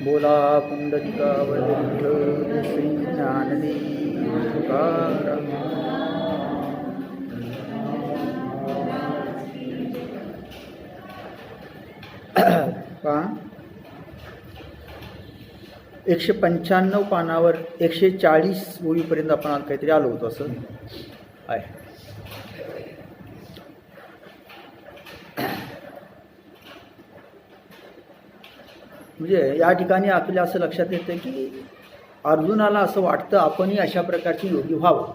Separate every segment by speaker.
Speaker 1: बोला पुंडलिकावरविठ्ठल श्री ज्ञानदेव तुकाराम. पहा 195 पानावर 140 ओळीपर्यंत आपण आज काहीतरी आलो होतो असं आहे. म्हणजे या ठिकाणी आपल्या असं लक्षात येतं की अर्जुनाला असं वाटतं आपणही अशा प्रकारची योगी व्हावं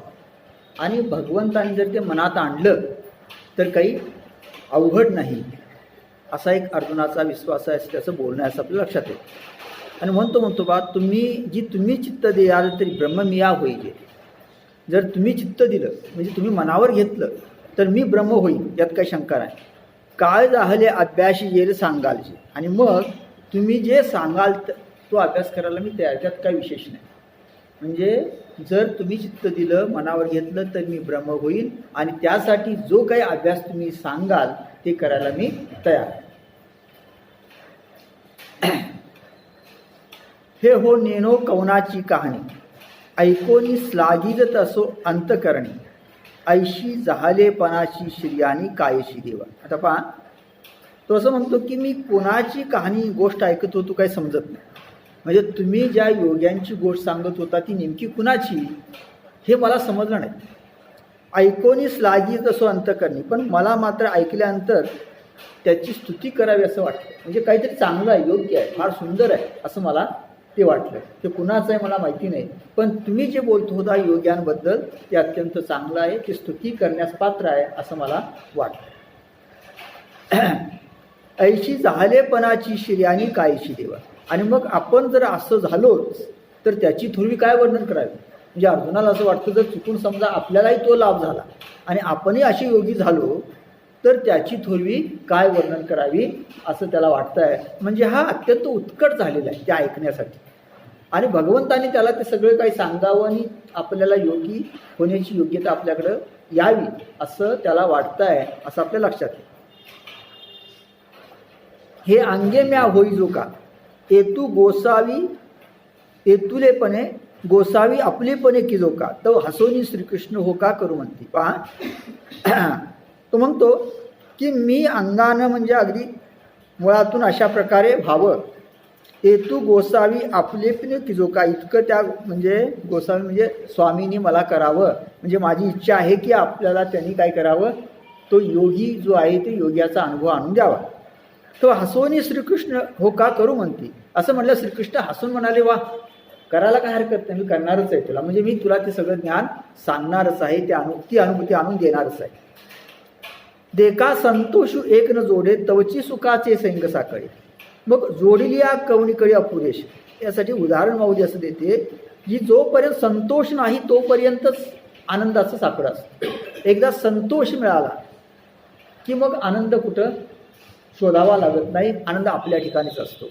Speaker 1: आणि भगवंताने जर ते मनात आणलं तर काही अवघड नाही असा एक अर्जुनाचा विश्वास आहे असं त्याचं बोलणं आहे असं आपल्या लक्षात येतं. आणि म्हणतो बा तुम्ही चित्त द्याल तरी ब्रह्म मिया होईल. जर तुम्ही चित्त दिलं म्हणजे तुम्ही मनावर घेतलं तर मी ब्रह्म होईल यात काही शंका नाही. काय झाले अभ्यास येईल सांगालचे आणि मग तुम्ही जे सांगाल तो अभ्यास करायला मी तयार, त्यात काही विशेष नाही. म्हणजे जर तुम्ही चित्त दिलं मनावर घेतलं तर मी ब्रह्म होईल आणि त्यासाठी जो काही अभ्यास तुम्ही सांगाल ते करायला मी तयार. हे हो नेनो कवनाची कहाणी ऐकोनी स्लागीज तसो अंतकरणी ऐशी जहालेपणाची श्रियानी कायशी देवा. आता पहा तो असं म्हणतो की मी कोणाची कहाणी गोष्ट ऐकत होतो काही समजत नाही. म्हणजे तुम्ही ज्या योग्यांची गोष्ट सांगत होता ती नेमकी कुणाची हे मला समजलं नाही. ऐकोनी स्लागीज तसो अंतकरणी, पण मला मात्र ऐकल्यानंतर त्याची स्तुती करावी असं वाटतं. म्हणजे काहीतरी चांगलं आहे, योग्य आहे, फार सुंदर आहे असं मला ते वाटलं. ते कुणाचं आहे मला माहिती नाही, पण तुम्ही जे बोलतो होता योग्यांबद्दल ते अत्यंत चांगलं आहे, ते स्तुती करण्यास पात्र आहे असं मला वाटतं. ऐशी झालेपणाची श्रियानी कायशी देवा. आणि मग आपण जर असं झालोच तर त्याची थोडी काय वर्णन करावी. म्हणजे अर्जुनाला असं वाटतं जर चुकून समजा आपल्यालाही तो लाभ झाला आणि आपणही अशी योगी झालो तर त्याची थोडी काय वर्णन करावी असं त्याला वाटतं आहे. म्हणजे हा अत्यंत उत्कट झालेला आहे त्या ऐकण्यासाठी आणि भगवंताने त्याला ते सगळं काही सांगावं आणि आपल्याला योगी होण्याची योग्यता आपल्याकडं यावी असं त्याला वाटतं आहे असं आपल्या लक्षात आहे. हे अंगे म्या होई जो का एतू गोसावी एतुलेपणे गोसावी आपलेपणे की जो का तो हसोनी श्रीकृष्ण हो का करू म्हणते. पहा तो म्हणतो की मी अंगानं म्हणजे अगदी मुळातून अशा प्रकारे व्हावं. एतू गोसावी आपलेपणे की जो का इतकं त्या म्हणजे गोसावी म्हणजे स्वामींनी मला करावं. म्हणजे माझी इच्छा आहे की आपल्याला त्यांनी काय करावं तो योगी जो आहे ते योग्याचा अनुभव आणून द्यावा. तो हसोनी श्रीकृष्ण हो का करू म्हणते. असं म्हटलं श्रीकृष्ण हसून म्हणाले वा करायला काय हरकत नाही, मी करणारच आहे तुला. म्हणजे मी तुला ते सगळं ज्ञान सांगणारच आहे, ती अनुभूती आणून देणारच आहे. देखा संतोषू एक न जोडे तवची सुखाचे सैंग साकळे. मग जोडलिया कवणीकडे अपुरेश यासाठी उदाहरण माऊली असं देते की जोपर्यंत संतोष नाही तोपर्यंतच आनंदाचं साकडं असतं. एकदा संतोष मिळाला की मग आनंद कुठं शोधावा लागत नाही, आनंद आपल्या ठिकाणीच असतो.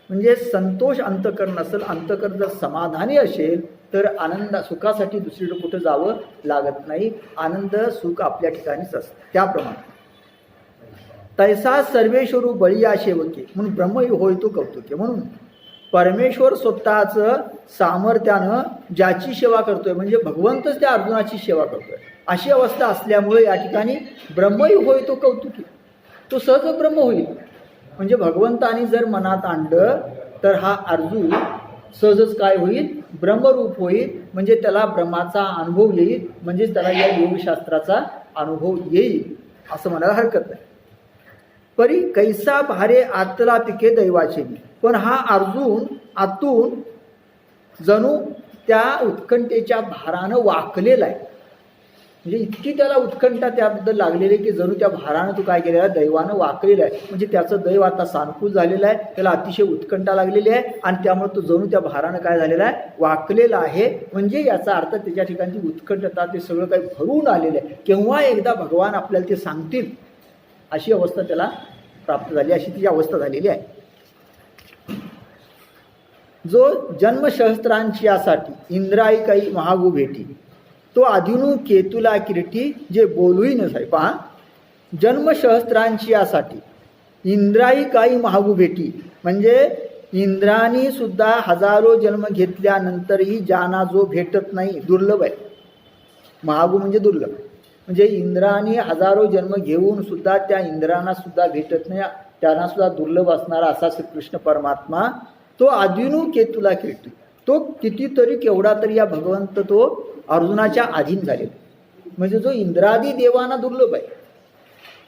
Speaker 1: म्हणजे संतोष अंतकरण असेल, अंतकरण जर समाधानी असेल तर आनंद सुखासाठी दुसरीकडे कुठं जावं लागत नाही, आनंद सुख आपल्या ठिकाणीच असतं. त्याप्रमाणे तैसा सर्वेश्वरू बळीया शेवके म्हणून ब्रह्म होय तो कौतुके. म्हणून परमेश्वर स्वतःचं सामर्थ्यानं ज्याची सेवा करतोय म्हणजे भगवंतच त्या अर्जुनाची सेवा करतोय अशी अवस्था असल्यामुळे या ठिकाणी ब्रह्मही होय तो कौतुके, तो सहज ब्रह्म होईल. म्हणजे भगवंतानी जर मनात आणलं तर हा अर्जुन सहजच काय होईल ब्रह्मरूप होईल. म्हणजे त्याला ब्रह्माचा अनुभव येईल, म्हणजे त्याला या योगशास्त्राचा अनुभव येईल असं म्हणायला हरकत नाही. परी कैसा भारे आतला पिके दैवाचे. पण हा अर्जुन आतून जणू त्या उत्कंठेच्या भारानं वाकलेला आहे. म्हणजे इतकी त्याला उत्कंठा त्याबद्दल लागलेली आहे की जणू त्या भारानं तो काय केलेला आहे दैवानं वाकलेला आहे. म्हणजे त्याचं दैव आता सानुकूल झालेलं आहे, त्याला अतिशय उत्कंठा लागलेली आहे आणि त्यामुळे तो जणू त्या भारानं काय झालेला आहे वाकलेला आहे. म्हणजे याचा अर्थ त्याच्या ठिकाणची उत्कंठता ते सगळं काही भरून आलेलं आहे. केव्हा एकदा भगवान आपल्याला ते सांगतील अशी अवस्था त्याला प्राप्त झाली, अशी तिची अवस्था झालेली आहे. जो जन्मसहस्त्रांची यासाठी इंद्राई काही महागू भेटी तो आदिनू केतुला किरीटी जे बोलूही नसाय. पहा जन्मसहस्त्रांची यासाठी इंद्राई काही महागू भेटी म्हणजे इंद्रानी सुद्धा हजारो जन्म घेतल्यानंतरही ज्यांना जो भेटत नाही, दुर्लभ आहे. महागू म्हणजे दुर्लभ. म्हणजे इंद्रानी हजारो जन्म घेऊन सुद्धा त्या इंद्रांना सुद्धा भेटत नाही, त्यांना सुद्धा दुर्लभ असणारा असा श्रीकृष्ण परमात्मा तो आदिनू केतुला कीर्ती, तो कितीतरी केवढा तरी या भगवंत तो अर्जुनाच्या अधीन झालेला. म्हणजे जो इंद्रादी देवांना दुर्लभ आहे,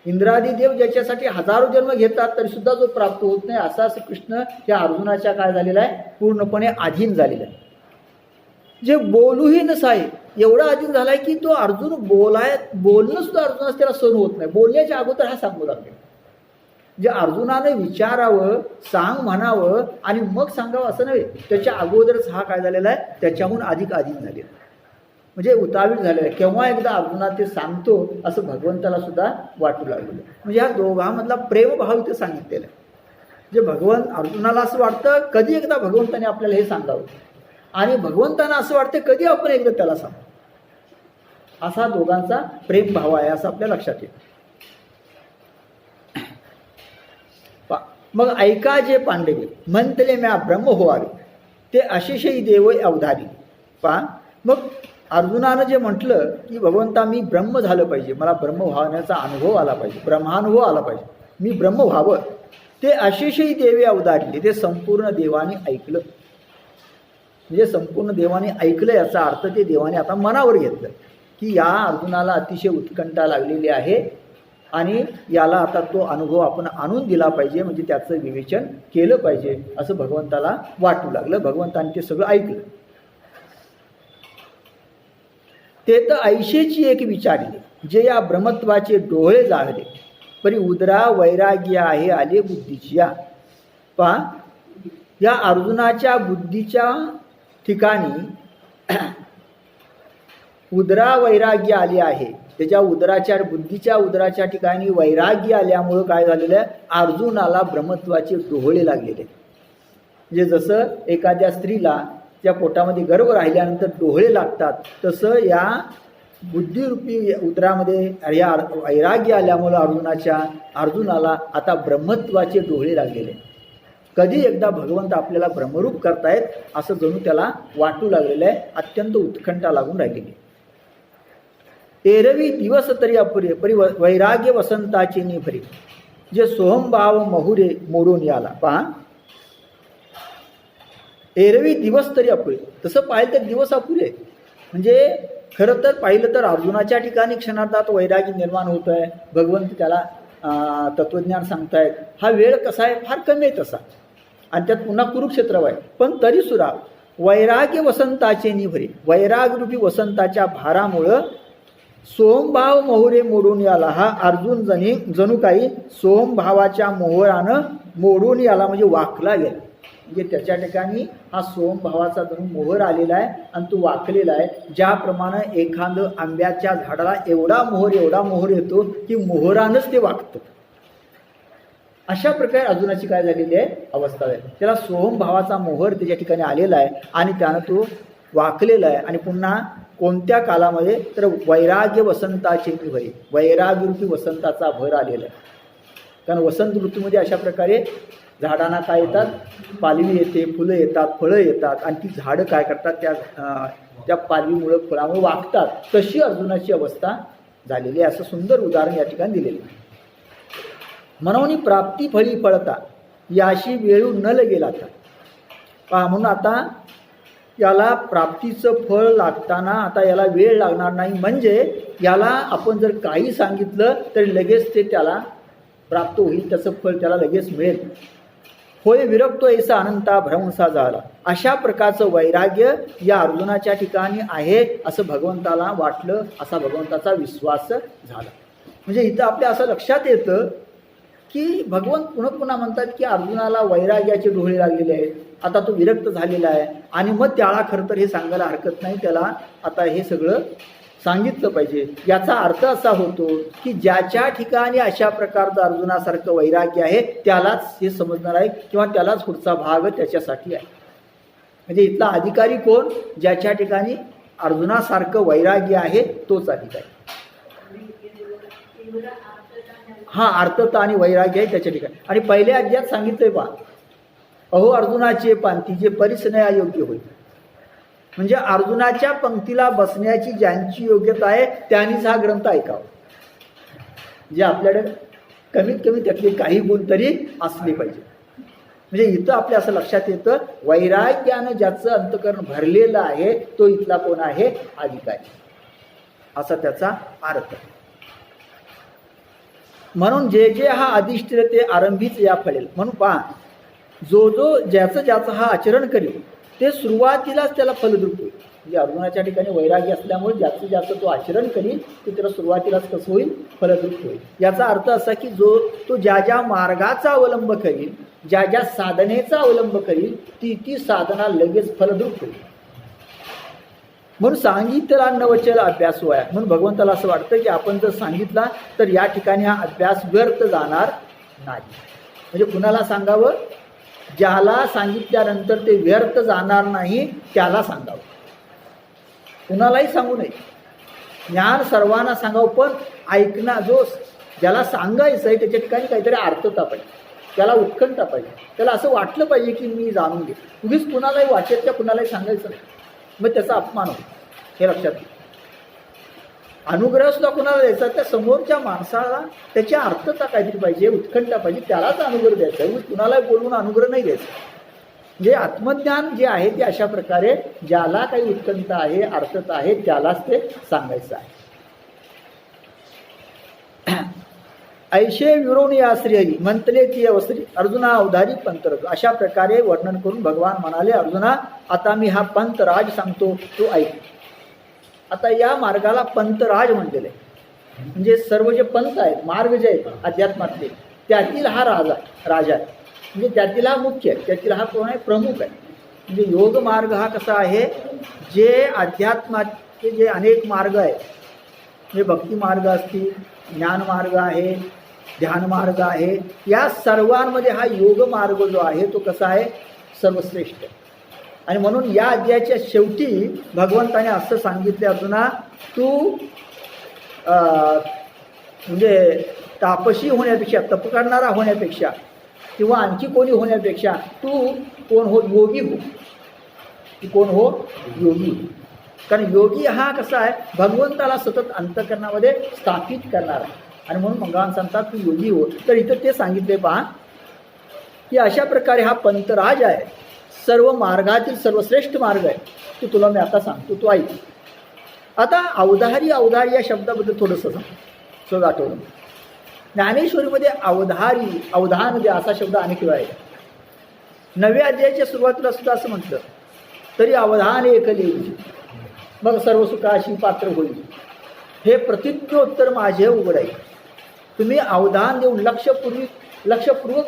Speaker 1: इंद्रादी देव ज्याच्यासाठी हजारो जन्म घेतात तरी सुद्धा जो प्राप्त होत नाही, असा श्रीकृष्ण या अर्जुनाच्या काय झालेला आहे, पूर्णपणे अधीन झालेला आहे. जे बोलूही नसाय एवढा अधीन झालाय की तो अर्जुन बोलणं सुद्धा अर्जुनास त्याला सहन होत नाही. बोलण्याच्या अगोदर हा सांगू लागले. जे अर्जुनाने विचारावं, सांग म्हणावं आणि मग सांगावं असं नव्हे, त्याच्या अगोदरच हा काय झालेला आहे, त्याच्याहून अधिक अधीन झालेला, म्हणजे उतावीळ झालेला आहे. केव्हा एकदा अर्जुना ते सांगतो असं भगवंताला सुद्धा वाटू लागलेलं. म्हणजे ह्या दोघांमधला प्रेमभाव इथं सांगितलेला आहे. जे भगवंत अर्जुनाला असं वाटतं कधी एकदा भगवंताने आपल्याला हे सांगावं, आणि भगवंतांना असं वाटतं कधी आपण एकदा त्याला सांगू. असा दोघांचा प्रेमभाव आहे असं आपल्या लक्षात येतं. मग ऐका जे पांडवे म्हणतले म्या ब्रह्म व्हावे, ते अशिषयी देव अवधारी. मग अर्जुनानं जे म्हटलं की भगवंता मी ब्रह्म झालं पाहिजे, मला ब्रह्म व्हावण्याचा अनुभव आला पाहिजे, ब्रह्मानुभव आला पाहिजे, मी ब्रह्म व्हावं, ते अशिषयी देवे अवधारले, ते संपूर्ण देवाने ऐकलं. म्हणजे संपूर्ण देवाने ऐकलं याचा अर्थ ते देवाने आता मनावर घेतलं की या अर्जुनाला अतिशय उत्कंठा लागलेली आहे आणि याला आता तो अनुभव आपण आणून दिला पाहिजे, म्हणजे त्याचं विवेचन केलं पाहिजे असं भगवंताला वाटू लागलं. भगवंताने ते सगळं ऐकलं. ते तर ऐशेची एक विचारले, जे या ब्रह्मत्वाचे डोळे जाळले, परी उदरा वैराग्य आहे आले बुद्धीची. पहा, या अर्जुनाच्या बुद्धीच्या ठिकाणी उदरा वैराग्य आले आहे. त्याच्या बुद्धीच्या उदराच्या ठिकाणी वैराग्य आल्यामुळं काय झालेलं आहे, अर्जुनाला ब्रह्मत्वाचे डोळे लागलेले. म्हणजे जसं एखाद्या स्त्रीला त्या पोटामध्ये गर्भ राहिल्यानंतर डोळे लागतात, तसं या बुद्धिरूपी उदरामध्ये या वैराग्य आल्यामुळं अर्जुनाला आता ब्रह्मत्वाचे डोळे लागलेले. कधी एकदा भगवंत आपल्याला ब्रह्मरूप करतायत असं जणू त्याला वाटू लागलेलं आहे. अत्यंत उत्कंठा लागून राहिलेली. एरवी दिवस तरी अपुरे, परी वैराग्य वसंताचे निभरे, जे सोहमभाव महुरे मोडून याला. पहा, एरवी दिवस तरी अपुरे. तसं पाहिलं तर दिवस अपुरे. म्हणजे खरं तर पाहिलं तर अर्जुनाच्या ठिकाणी क्षणार्धात वैराग्य निर्माण होत आहे, भगवंत त्याला तत्वज्ञान सांगतायत. हा वेळ कसा आहे, फार कमी आहे तसा, आणि त्यात पुन्हा कुरुक्षेत्र आहे. पण तरी सुद्धा वैराग्य वसंताचे निभरे, वैरागरूपी वसंताच्या भारामुळं सोमभाव मोहरे मोडून याला. हा अर्जुन जणू काही सोमभावाच्या मोहरानं मोडून याला, म्हणजे वाकला गेला. म्हणजे त्याच्या ठिकाणी हा सोमभावाचा जणू मोहर आलेला आहे आणि तो वाकलेला आहे. ज्याप्रमाणे एखादं आंब्याच्या झाडाला एवढा मोहर येतो की मोहरानंच ते वाकतं, अशा प्रकारे अर्जुनाची काय झालेली आहे अवस्था आहे. त्याला सोमभावाचा मोहर त्याच्या ठिकाणी आलेला आहे आणि त्यानं तो वाकलेला आहे. आणि पुन्हा कोणत्या कालामध्ये तर वैराग्य वसंताचे भरे, वैराग्यरूपी वसंताचा भर आलेला आहे. कारण वसंत ऋतूमध्ये अशा प्रकारे झाडांना काय येतात, पालवी येते, फुलं येतात, फळं येतात, आणि ती झाडं काय करतात, त्या पालवीमुळं फळामुळे वागतात. तशी अर्जुनाची अवस्था झालेली आहे. असं सुंदर उदाहरण या ठिकाणी दिलेलं आहे. म्हणून प्राप्ती फळी फळता, याशी वेळू न लगेल आता. पहा, म्हणून आता याला प्राप्तीचं फळ लागताना आता याला वेळ लागणार नाही. म्हणजे याला आपण जर काही सांगितलं तरी लगेच ते त्याला प्राप्त होईल, त्याचं फळ त्याला लगेच मिळेल. होय विरक्तो ऐसा अनंता भ्रंसा झाला. अशा प्रकारचं वैराग्य या अर्जुनाच्या ठिकाणी आहे असं भगवंताला वाटलं, असा भगवंताचा विश्वास झाला. म्हणजे इथं आपल्या असं लक्षात येतं की भगवंत पुन्हा पुन्हा म्हणतात की अर्जुनाला वैराग्याचे डोळे लागलेले आहेत, आता तो विरक्त झालेला आहे, आणि मग त्याला खरं तर हे सांगायला हरकत नाही, त्याला आता हे सगळं सांगितलं पाहिजे. याचा अर्थ असा होतो की ज्याच्या ठिकाणी अशा प्रकारचं अर्जुनासारखं वैराग्य आहे त्यालाच हे समजणार आहे, किंवा त्यालाच पुढचा भाग त्याच्यासाठी आहे. म्हणजे इथला अधिकारी कोण, ज्याच्या ठिकाणी अर्जुनासारखं वैराग्य आहे तोच अधिकारी. हा, अर्थता आणि वैराग्य आहे त्याच्या ठिकाणी. आणि पहिल्या अध्यायात सांगितलंय पहा, अहो अर्जुनाचे पांती जे परिसनया योग्य होईल. म्हणजे अर्जुनाच्या पंक्तीला बसण्याची ज्यांची योग्यता आहे त्यांनीच हा ग्रंथ ऐकावा. जे आपल्याकडे कमीत कमी त्यातले काही गुण तरी असले पाहिजे. म्हणजे इथं आपल्या असं लक्षात येतं वैराग्यानं ज्याचं अंतकरण भरलेलं आहे तो इथला कोण आहे, अधिकारी, असा त्याचा अर्थ. म्हणून जे जे हा अधिष्ठित ते आरंभीच या फळेल. म्हणून पहा, जो जो ज्याचं हा आचरण करेल ते सुरुवातीलाच त्याला फलद्रूप होईल. म्हणजे अर्जुनाच्या ठिकाणी वैराग्य असल्यामुळे ज्याचं तो आचरण करील ते त्याला सुरुवातीलाच कसं होईल, फलद्रूप होईल. याचा अर्थ असा की जो तो ज्या ज्या मार्गाचा अवलंब करील, ज्या ज्या साधनेचा अवलंब करील ती साधना लगेच फलद्रूप होईल. म्हणून सांगितला नवचल अभ्यास वया. म्हणून भगवंताला असं वाटतं की आपण जर सांगितला तर या ठिकाणी हा अभ्यास व्यर्थ जाणार नाही. म्हणजे कुणाला सांगावं, ज्याला सांगितल्यानंतर ते व्यर्थ जाणार नाही त्याला सांगावं. कुणालाही सांगू नये. ज्ञान सर्वांना सांगावं, पण ऐकणं जो ज्याला सांगायचं आहे त्याच्या ठिकाणी काहीतरी अर्थता पाहिजे, त्याला उत्कंठा पाहिजे, त्याला असं वाटलं पाहिजे की मी जाणून घे. उगीच कुणालाही वाचायचं कुणालाही सांगायचं नाही, मग त्याचा अपमान होतो. हे लक्षात घे. अनुग्रह सुद्धा कुणाला द्यायचा, त्या समोरच्या माणसाला त्याची अर्थता काहीतरी पाहिजे, उत्कंठा पाहिजे, त्यालाच अनुग्रह द्यायचा आहे. कुणालाही बोलवून अनुग्रह नाही द्यायचा. म्हणजे आत्मज्ञान जे आहे ते अशा प्रकारे ज्याला काही उत्कंठा आहे, अर्थता आहे त्यालाच ते सांगायचं आहे. ऐशे विरोणी आश्री हरी मंतले ती अवसरी अर्जुना अवधारी पंतराज. अशा प्रकारे वर्णन करून भगवान म्हणाले, अर्जुना आता मी हा पंतराज सांगतो, तो ऐक. आता या मार्गाला पंतराज म्हणलेलं आहे. म्हणजे सर्व जे पंथ आहेत, मार्ग जे आहेत अध्यात्मातले, त्यातील हा राजा आहे. म्हणजे त्यातील हा मुख्य आहे, त्यातील हा कोण आहे, प्रमुख आहे. म्हणजे योग मार्ग हा कसा आहे, जे अध्यात्माचे जे अनेक मार्ग आहेत, म्हणजे भक्ती मार्ग असतील, ज्ञान मार्ग आहे, ध्यान मार्ग आहे, या सर्वांमध्ये हा योग मार्ग जो आहे तो कसा आहे, सर्वश्रेष्ठ. आणि म्हणून या अध्यायाच्या शेवटी भगवंताने असं सांगितले, अर्जुना तू म्हणजे तापसी होण्यापेक्षा, तप करणारा होण्यापेक्षा किंवा आणखी कोणी होण्यापेक्षा तू कोण हो, योगी हो. तू कोण हो, योगी. कारण योगी हा कसा आहे, भगवंताला सतत अंतःकरणामध्ये स्थापित करणारा. आणि म्हणून भगवान सांगतात तू योगी हो. तर इथं ते सांगितले पहा की अशा प्रकारे हा पंतराज आहे, सर्व मार्गातील सर्वश्रेष्ठ मार्ग आहे. तो तुला मी आता सांगतो, तू ऐक. आता अवधारी या शब्दाबद्दल थोडंसं सहज आठवलं. ज्ञानेश्वरीमध्ये अवधारी, अवधान द्या असा शब्द अनेक वेळा आहे. नव्या अध्यायाच्या सुरुवातीला सुद्धा असं म्हटलं, तरी अवधान एकले मग सर्व सुखाशी पात्र होईल. हे प्रतिज्ञोत्तर माझे उघड आहे. तुम्ही अवधान देऊन लक्षपूर्वक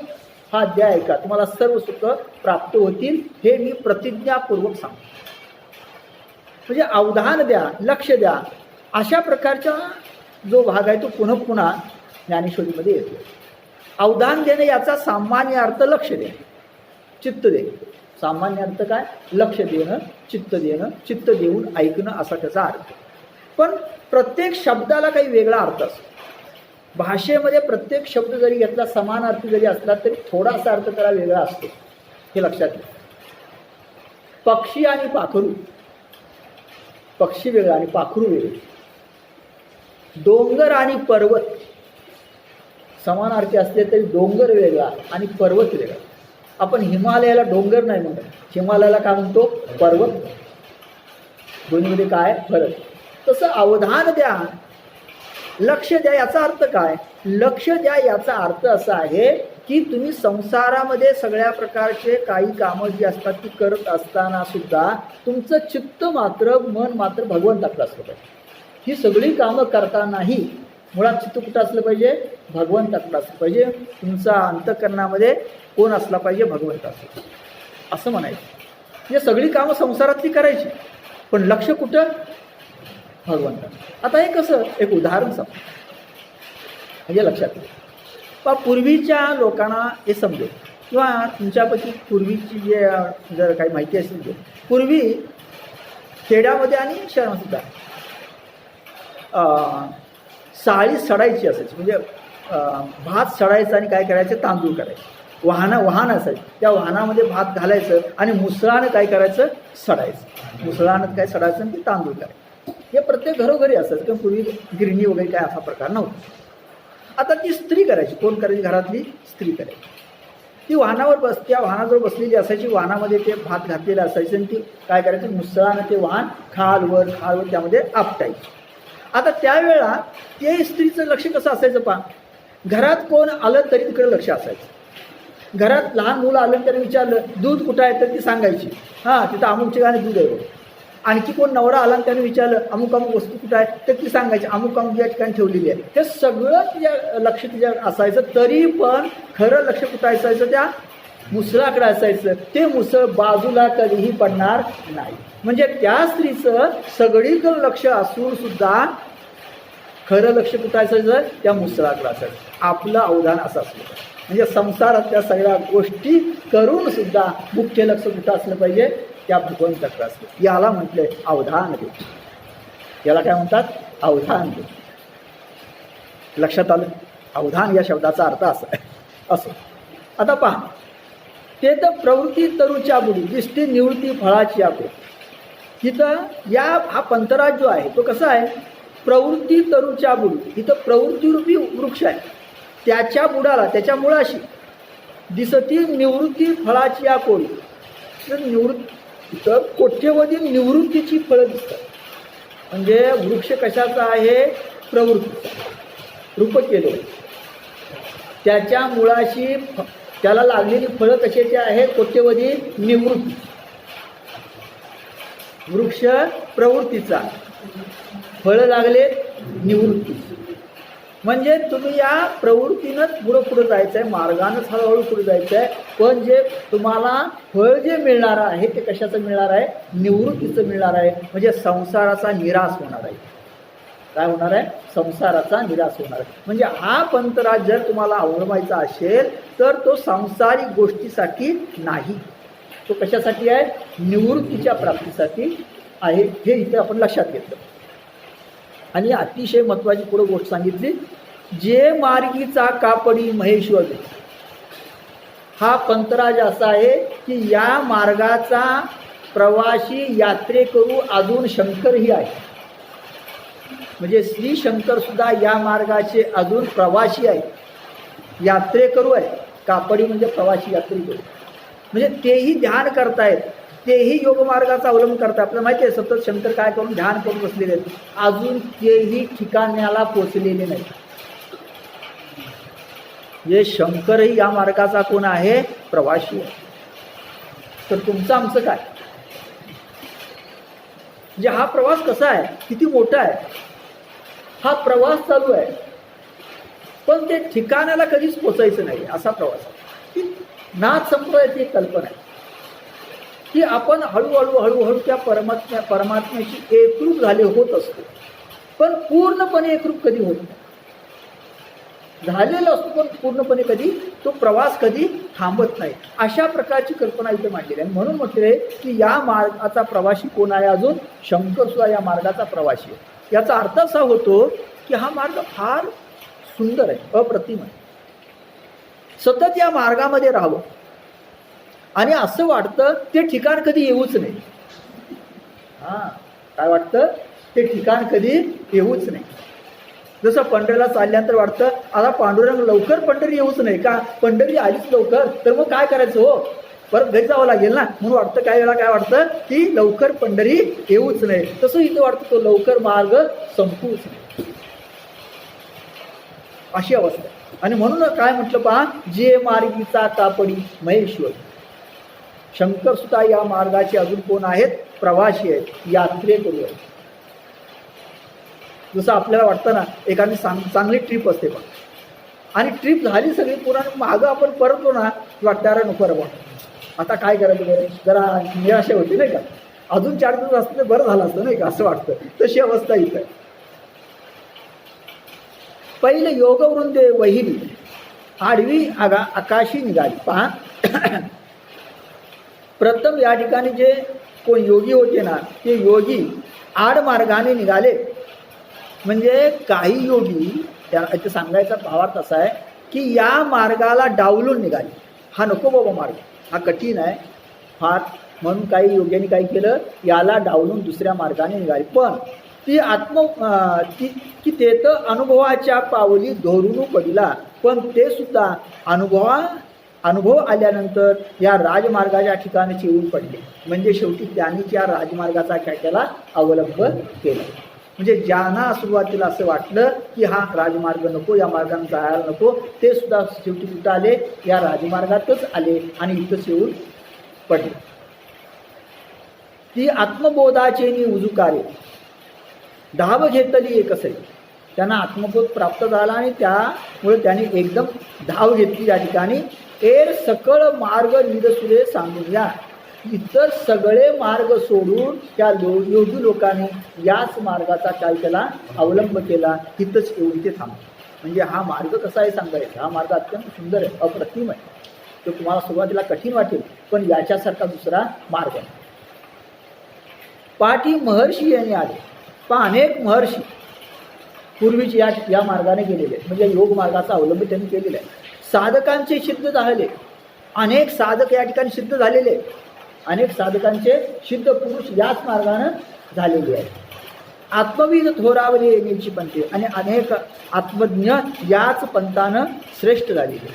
Speaker 1: हा अध्याय ऐका, तुम्हाला सर्व सुख प्राप्त होतील, हे मी प्रतिज्ञापूर्वक सांगतो. म्हणजे अवधान द्या, लक्ष द्या, अशा प्रकारचा जो भाग आहे तो पुन्हा पुन्हा ज्ञानेश्वरीमध्ये येतो. अवधान देणे याचा सामान्य अर्थ लक्ष देणे, चित्त देणे. सामान्य अर्थ काय, लक्ष देणं, चित्त देणं, चित्त देऊन ऐकणं असा त्याचा अर्थ. पण प्रत्येक शब्दाला काही वेगळा अर्थ असतो. भाषेमध्ये प्रत्येक शब्द जरी घेतला, समान अर्थ जरी असला तरी थोडासा अर्थ त्याला वेगळा असतो, हे लक्षात घ्या. पक्षी आणि पाखरू, पक्षी वेगळा आणि पाखरू वेगळे. डोंगर आणि पर्वत समान अर्थी असले तरी डोंगर वेगळा आणि पर्वत वेगळा. आपण हिमालयाला डोंगर नाही म्हणतो, हिमालयाला काय म्हणतो, पर्वत. दोन्हीमध्ये काय फरक. तसं अवधान द्या, लक्ष द्या याचा अर्थ काय, लक्ष द्या याचा अर्थ असा आहे की तुम्ही संसारामध्ये सगळ्या प्रकारचे काही कामं जी असतात ती करत असताना सुद्धा तुमचं चित्त मात्र, मन मात्र भगवंताकडे असलं पाहिजे. ही सगळी कामं करतानाही मुळात चित्त कुठं असलं पाहिजे, भगवंताकडे असलं पाहिजे. तुमचा अंतःकरणामध्ये कोण असला पाहिजे, भगवंत असलं असं म्हणायचं. म्हणजे सगळी कामं संसारातली करायची, पण लक्ष कुठं, भगवंता. आता हे कसं, एक उदाहरण सांग म्हणजे लक्षात घ्या. पण पूर्वीच्या लोकांना हे समजेल, किंवा तुमच्यापैकी पूर्वीची जे जर काही माहिती असेल, पूर्वी खेड्यामध्ये आणि शहरातसुद्धा साळी सडायची असायची. म्हणजे भात सडायचा आणि काय करायचं, तांदूळ करायचे. वाहन असायचं, त्या वाहनामध्ये भात घालायचं आणि मुसळानं काय करायचं, सडायचं. मुसळानं काय सडायचं आणि ते तांदूळ करायचं. हे प्रत्येक घरोघरी असायचं, कारण पूर्वी गिरणी वगैरे काय असा प्रकार नव्हता. आता ती स्त्री करायची. कोण करायची? घरातली स्त्री करायची. ती वाहनावर त्या वाहनाजवळ बसलेली असायची, वाहनामध्ये ते भात घातलेलं असायचं आणि ती काय करायचं, मुसळानं ते वाहन खालवर त्यामध्ये आपटायची. आता त्यावेळेला ते स्त्रीचं लक्ष कसं असायचं पहा, घरात कोण आलं तरी तिकडे लक्ष असायचं. घरात लहान मुलं आलं त्याने विचारलं दूध कुठं आहे, तर ती सांगायची हां तिथं अमुकच्या गाणे दूध आहे. आणखी कोण नवरा आला आणि त्याने विचारलं अमुक अमुक वस्तू कुठं आहे, तर ती सांगायची अमुक अमुक या ठिकाणी ठेवलेली आहे. हे सगळं तिच्या लक्ष तिच्या असायचं. तरी पण खरं लक्ष कुठं असायचं, त्या मुसळाकडे असायचं. ते मुसळ बाजूला कधीही पडणार नाही. म्हणजे त्या स्त्रीचं सगळीकडे लक्ष असून सुद्धा खरं लक्ष कुठं असायचं, त्या मुसळाकडे असायचं. आपलं अवधान असं असलं म्हणजे संसारातल्या सगळ्या गोष्टी करून सुद्धा मुख्य लक्ष कुठं असलं पाहिजे, त्या भगवंताकडे असलं. याला म्हटलंय अवधान दे. याला काय म्हणतात, अवधान दे. लक्षात आलं? अवधान या शब्दाचा अर्थ असा आहे. असो आता पहा, ते तर प्रवृत्ती तरुच्या बुडी दिसते निवृत्ती फळाची आपली. तिथं हा पंथराज जो आहे तो कसा आहे, प्रवृत्ती तरुच्या बुडी. इथं प्रवृत्तीरूपी वृक्ष आहे, त्याच्या बुडाला त्याच्या मुळाशी दिसती निवृत्ती फळाची या कोळी. तर तर कोट्यवधी निवृत्तीची फळं दिसतात. म्हणजे वृक्ष कशाचा आहे, प्रवृत्तीचा. रूप केलं त्याच्या मुळाशी त्याला लागलेली फळं कशाची आहे, कोट्यवधी निवृत्ती. वृक्ष प्रवृत्तीचा, फळं लागले निवृत्ती. म्हणजे तुम्ही या प्रवृत्तीनंच पुढं जायचं आहे, मार्गानंच हळूहळू पुढे जायचं आहे. पण जे तुम्हाला फळ जे मिळणार आहे ते कशाचं मिळणार आहे, निवृत्तीचं मिळणार आहे. म्हणजे संसाराचा निराश होणार आहे. काय होणार आहे, संसाराचा निराश होणार आहे. म्हणजे हा पंथराज जर तुम्हाला अवलंबायचा असेल तर तो सांसारिक गोष्टीसाठी नाही, तो कशासाठी आहे, निवृत्तीच्या प्राप्तीसाठी आहे. हे इथे आपण लक्षात घेतलं. आणि अतिशय महत्त्वाची पुढे गोष्ट सांगितली, जे मार्गीचा कापडी महेश्वर. हा पंथराज असा आहे की या मार्गाचा प्रवासी यात्रेकरू अजून शंकरही आहे. म्हणजे श्री शंकर सुद्धा या मार्गाचे अजून प्रवासी आहे, यात्रेकरू आहे. कापडी म्हणजे प्रवासी यात्रेकरू. म्हणजे तेही ध्यान करतायत, तेही योगमार्गाचा अवलंब करतात. आपल्याला माहिती आहे सतत शंकर काय करून ध्यान करून बसलेले आहेत, अजून तेही ठिकाण्याला पोचलेले नाही. जे शंकरही या मार्गाचा कोण आहे, प्रवासी आहे. तर तुमचं आमचं काय, म्हणजे हा प्रवास कसा आहे, किती मोठा आहे. हा प्रवास चालू आहे पण ते ठिकाणाला कधीच पोचायचं नाही, असा प्रवास आहे. ही नाथ संप्रदायाची एक कल्पना आहे की आपण हळूहळू त्या परमात्म्याची एकरूप झाले होत असतो, पण पूर्णपणे एकरूप कधी होत नाही. झालेला असतो पण पूर्णपणे कधी तो प्रवास कधी थांबत नाही. अशा प्रकारची कल्पना इथे मांडलेली आहे. म्हणून म्हटले की या मार्गाचा प्रवासी कोण आहे, अजून शंकर सुद्धा या मार्गाचा प्रवासी आहे. याचा अर्थ असा होतो की हा मार्ग फार सुंदर आहे, अप्रतिम आहे. सतत या मार्गामध्ये राहावं आणि असं वाटतं ते ठिकाण कधी येऊच नाही. काय वाटतं, ते ठिकाण कधी येऊच नाही. जसं पंढरीला चालल्यानंतर वाटतं आता पांडुरंग लवकर पंढरी येऊच नाही का, पंढरी आलीच लवकर तर मग काय करायचं, हो परत घरी जावं लागेल ना. म्हणून वाटतं काही वेळा काय वाटतं की लवकर पंढरी येऊच नाही. तसं इथं वाटतं तो लवकर मार्ग संपूच नाही, अशी अवस्था. आणि म्हणून काय म्हटलं पहा, जे मार्गीचा कापडी महेश्वर. शंकर सुद्धा या मार्गाचे अजून कोण आहेत, प्रवासी आहेत, यात्रेकरू आहेत. जसं आपल्याला वाटतं ना एखादी चांगली ट्रिप असते पण, आणि ट्रिप झाली सगळी पुन्हा मागं आपण परतलो ना वाटतं अरे नको रे, आता काय करायचं बरं, जरा निराशा होती नाही का, अजून 4 दिवस असतं तर बरं झालं असतं नाही का, असं वाटतं. तशी अवस्था इथं आहे. पहिले योगवृंदे वहिली आडवी आकाशी निघाली. पहा प्रथम या ठिकाणी जे कोण योगी होते ना, ते योगी आडमार्गाने निघाले. म्हणजे काही योगी त्या इथे सांगायचा भावार्थ असा आहे की या मार्गाला डावलून निघाले. हा नको बाबा मार्ग, हा कठीण आहे फार, म्हणून काही योग्यांनी काय केलं, याला डावलून दुसऱ्या मार्गाने निघाले. पण ती की ते तर अनुभवाच्या पावली धोरून पडला, पण ते सुद्धा अनुभव आल्यानंतर या राजमार्गाच्या ठिकाणी येऊन पडले. म्हणजे शेवटी त्यांनी त्या राजमार्गाचा काय केला, अवलंब केला. म्हणजे ज्यांना सुरुवातीला असं वाटलं की हा राजमार्ग नको, या मार्गाने जायला नको, ते सुद्धा शेवटी कुठं आले, या राजमार्गातच आले आणि इथंच येऊन पडले. ती आत्मबोधाचे नि उजुकारे धाव घेतली एक असे, त्यांना आत्मबोध प्राप्त झाला आणि त्यामुळे त्यांनी एकदम धाव घेतली या ठिकाणी. एर सकळ मार्ग निरसुरे सांगून या, इतर सगळे मार्ग सोडून त्या योगी लोकांनी याच मार्गाचा काय केला, अवलंब केला. तिथंच येऊन ते थांबले. म्हणजे हा मार्ग कसा आहे सांगायचा, हा मार्ग अत्यंत सुंदर आहे, अप्रतिम आहे. तो तुम्हाला सुरुवातीला कठीण वाटेल, पण याच्यासारखा दुसरा मार्ग आहे. पाठी महर्षी यांनी आले, पण अनेक महर्षी पूर्वीचे या मार्गाने गेलेले, म्हणजे योग मार्गाचा अवलंब त्यांनी केलेला आहे. साधकांचे सिद्ध झालेले, अनेक साधक या ठिकाणी सिद्ध झालेले, अनेक साधकांचे सिद्ध पुरुष याच मार्गाने झालेले आहेत. आत्मविद थोरावले येण्याची पंथे, आणि अनेक आत्मज्ञ याच पंथानं श्रेष्ठ झालेले.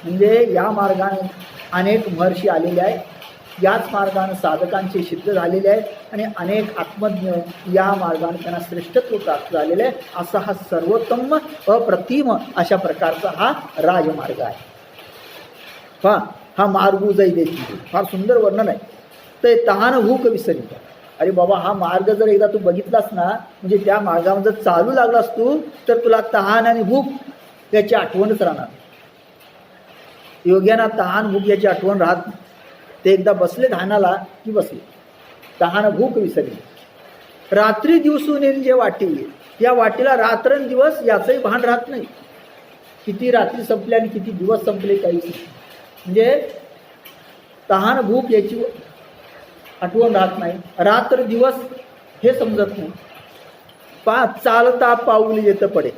Speaker 1: म्हणजे या मार्गाने अनेक महर्षी आलेले आहेत, याच मार्गाने साधकांचे सिद्ध झालेले आहेत, आणि अनेक आत्मज्ञ या मार्गाने त्यांना श्रेष्ठत्व प्राप्त झालेलं आहे. असा हा सर्वोत्तम अप्रतिम अशा प्रकारचा हा राजमार्ग आहे. हा मार्ग जाई देती, फार सुंदर वर्णन आहे. ते तहान भूक विसरी. अरे बाबा, हा मार्ग जर एकदा तू बघितलास ना, म्हणजे त्या मार्गामध्ये जर चालू लागलास तू, तर तुला तहान आणि भूक याची आठवणच राहणार. योग्यांना तहान भूक याची आठवण राहत नाही. ते एकदा बसले ध्यानाला की बसले, तहान भूक विसरली. रात्री दिवसून जे वाटी, या वाटीला रात्रंदिवस याचंही भान राहत नाही. किती रात्री संपले आणि किती दिवस संपले काहीच नाही. म्हणजे तहान भूक याची आठवण राहत नाही, रात्र दिवस हे समजत नाही. चालता पाऊल येतं पडे,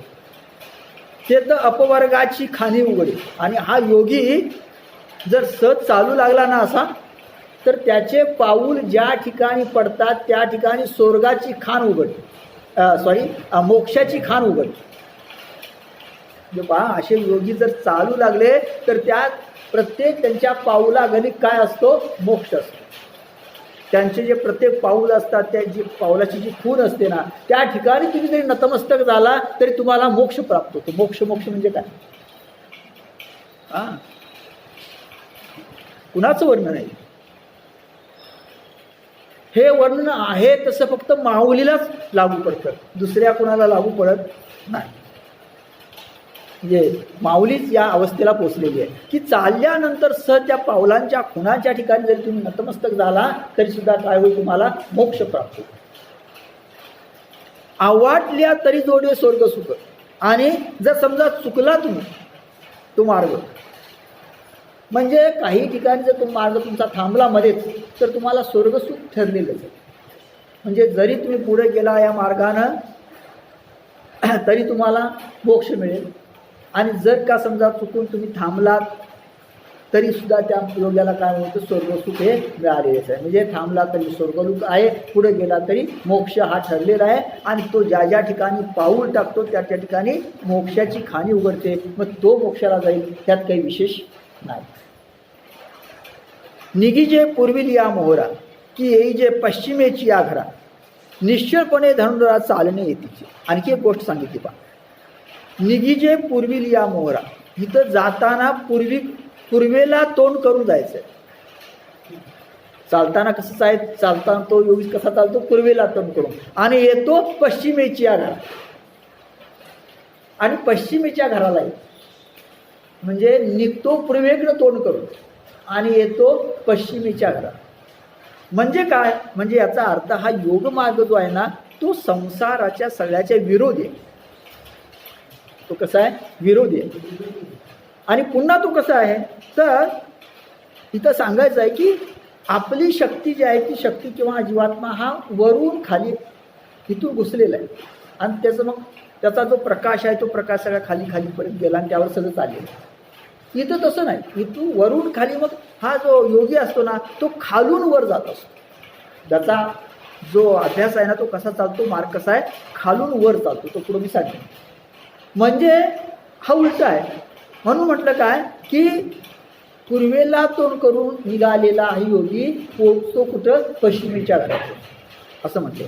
Speaker 1: ते तर अपवर्गाची खाणी उघडे. आणि हा योगी जर सहज चालू लागला ना असा, तर त्याचे पाऊल ज्या ठिकाणी पडतात त्या ठिकाणी स्वर्गाची खाण उघडते, मोक्षाची खाण उघडते. पहा, असे योगी जर चालू लागले तर त्यात प्रत्येक त्यांच्या पाऊलागणिक काय असतो, मोक्ष असतो. त्यांचे जे प्रत्येक पाऊल असतात, त्या जी पाऊलाची जी खून असते ना, त्या ठिकाणी तुम्ही जरी नतमस्तक झाला तरी तुम्हाला मोक्ष प्राप्त होतो. मोक्ष म्हणजे काय, कुणाचं वर्णन आहे हे? वर्णन आहे तसं फक्त माऊलीलाच लागू पडतं, दुसऱ्या कुणाला लागू पडत नाही. म्हणजे माऊलीच या अवस्थेला पोचलेली आहे की चालल्यानंतर सहज त्या पावलांच्या खुणाच्या ठिकाणी जरी तुम्ही नतमस्तक झाला तरी सुद्धा काय होईल, तुम्हाला मोक्ष प्राप्त होईल. आवाटल्या तरी जोडे स्वर्ग सुख. आणि जर समजा चुकला तुम्ही तो मार्ग, म्हणजे काही ठिकाणी जर तो मार्ग तुमचा थांबला मध्येच, तर तुम्हाला स्वर्गसुख ठरलेलंच आहे. म्हणजे जरी तुम्ही पुढे गेला या मार्गानं तरी तुम्हाला मोक्ष मिळेल. आणि जर का समजा चुकून तुम्ही थांबलात तरी सुद्धा त्या योग्याला काय होतं, स्वर्गसुख हे मिळालेलंच आहे. म्हणजे थांबला तरी स्वर्गलोक आहे, पुढे गेला तरी मोक्ष हा ठरलेला आहे. आणि तो ज्या ज्या ठिकाणी पाऊल टाकतो त्या त्या ठिकाणी मोक्षाची खाणी उघडते, मग तो मोक्षाला जाईल, त्यात काही विशेष नाही. निघीजे पूर्विलिया मोहरा, की येई जे पश्चिमेची या घरा, निश्चळपणे धनुरा चालणे येतीची. आणखी एक गोष्ट सांगितली पहा, निघीजे पूर्विलिया मोहरा, इथं जाताना पूर्वेला तोंड करून जायचं. चालताना कसं आहे, चालताना तो योगी कसा चालतो, पूर्वेला तोंड करून, आणि येतो पश्चिमेची या घरा. आणि पश्चिमेच्या घराला येतो, म्हणजे निघतो पूर्वेकडे तोंड करून आणि येतो पश्चिमेच्या घरात. म्हणजे काय, म्हणजे याचा अर्थ हा योग मार्ग जो आहे ना, तो संसाराच्या सगळ्याच्या विरोधी आहे. तो कसा आहे, विरोधी आहे. आणि पुन्हा तो कसा आहे, तर इथं सांगायचं आहे की आपली शक्ती जी आहे ती शक्ती किंवा जीवात्मा हा वरून खाली इथून घुसलेला आहे. आणि त्याचा जो प्रकाश आहे तो प्रकाश सगळा खाली खालीपर्यंत गेला आणि त्यावर सगळं चाललेलं आहे. इथं तसं नाही, इथून वरून खाली मग हा जो योगी असतो ना तो खालून वर जात असतो. त्याचा जो अभ्यास आहे ना तो कसा चालतो, मार्ग कसा आहे, खालून वर चालतो. तो पुढे मी सांगेन. म्हणजे हा उलटा आहे. म्हणून म्हटलं काय की पूर्वेला तोंड करून निघालेला हा योगी पोचतो कुठं, पश्चिमेच्या घरात असं म्हणतो.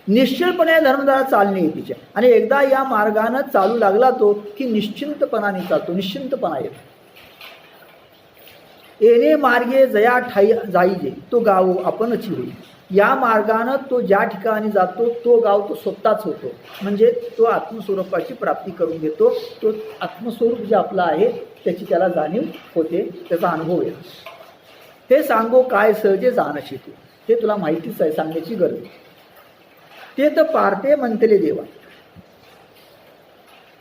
Speaker 1: निश्चलपणे धर्मदारा चालणे तिच्या, आणि एकदा या मार्गानं चालू लागला तो की निश्चिंतपणाने चालतो, निश्चिंतपणा येतो. येणे मार्गे जया ठाई जाईजे तो गाव आपणची होईल. या मार्गानं तो ज्या ठिकाणी जातो तो गाव तो स्वतःच होतो. म्हणजे तो आत्मस्वरूपाची प्राप्ती करून घेतो. तो आत्मस्वरूप जे आपलं आहे त्याची त्याला जाणीव होते, त्याचा अनुभव येतो. हे सांगो काय सहजे जाणशी तू, हे तुला माहितीच आहे, सांगण्याची गरज. ते तर पारते म्हणतेले देवा,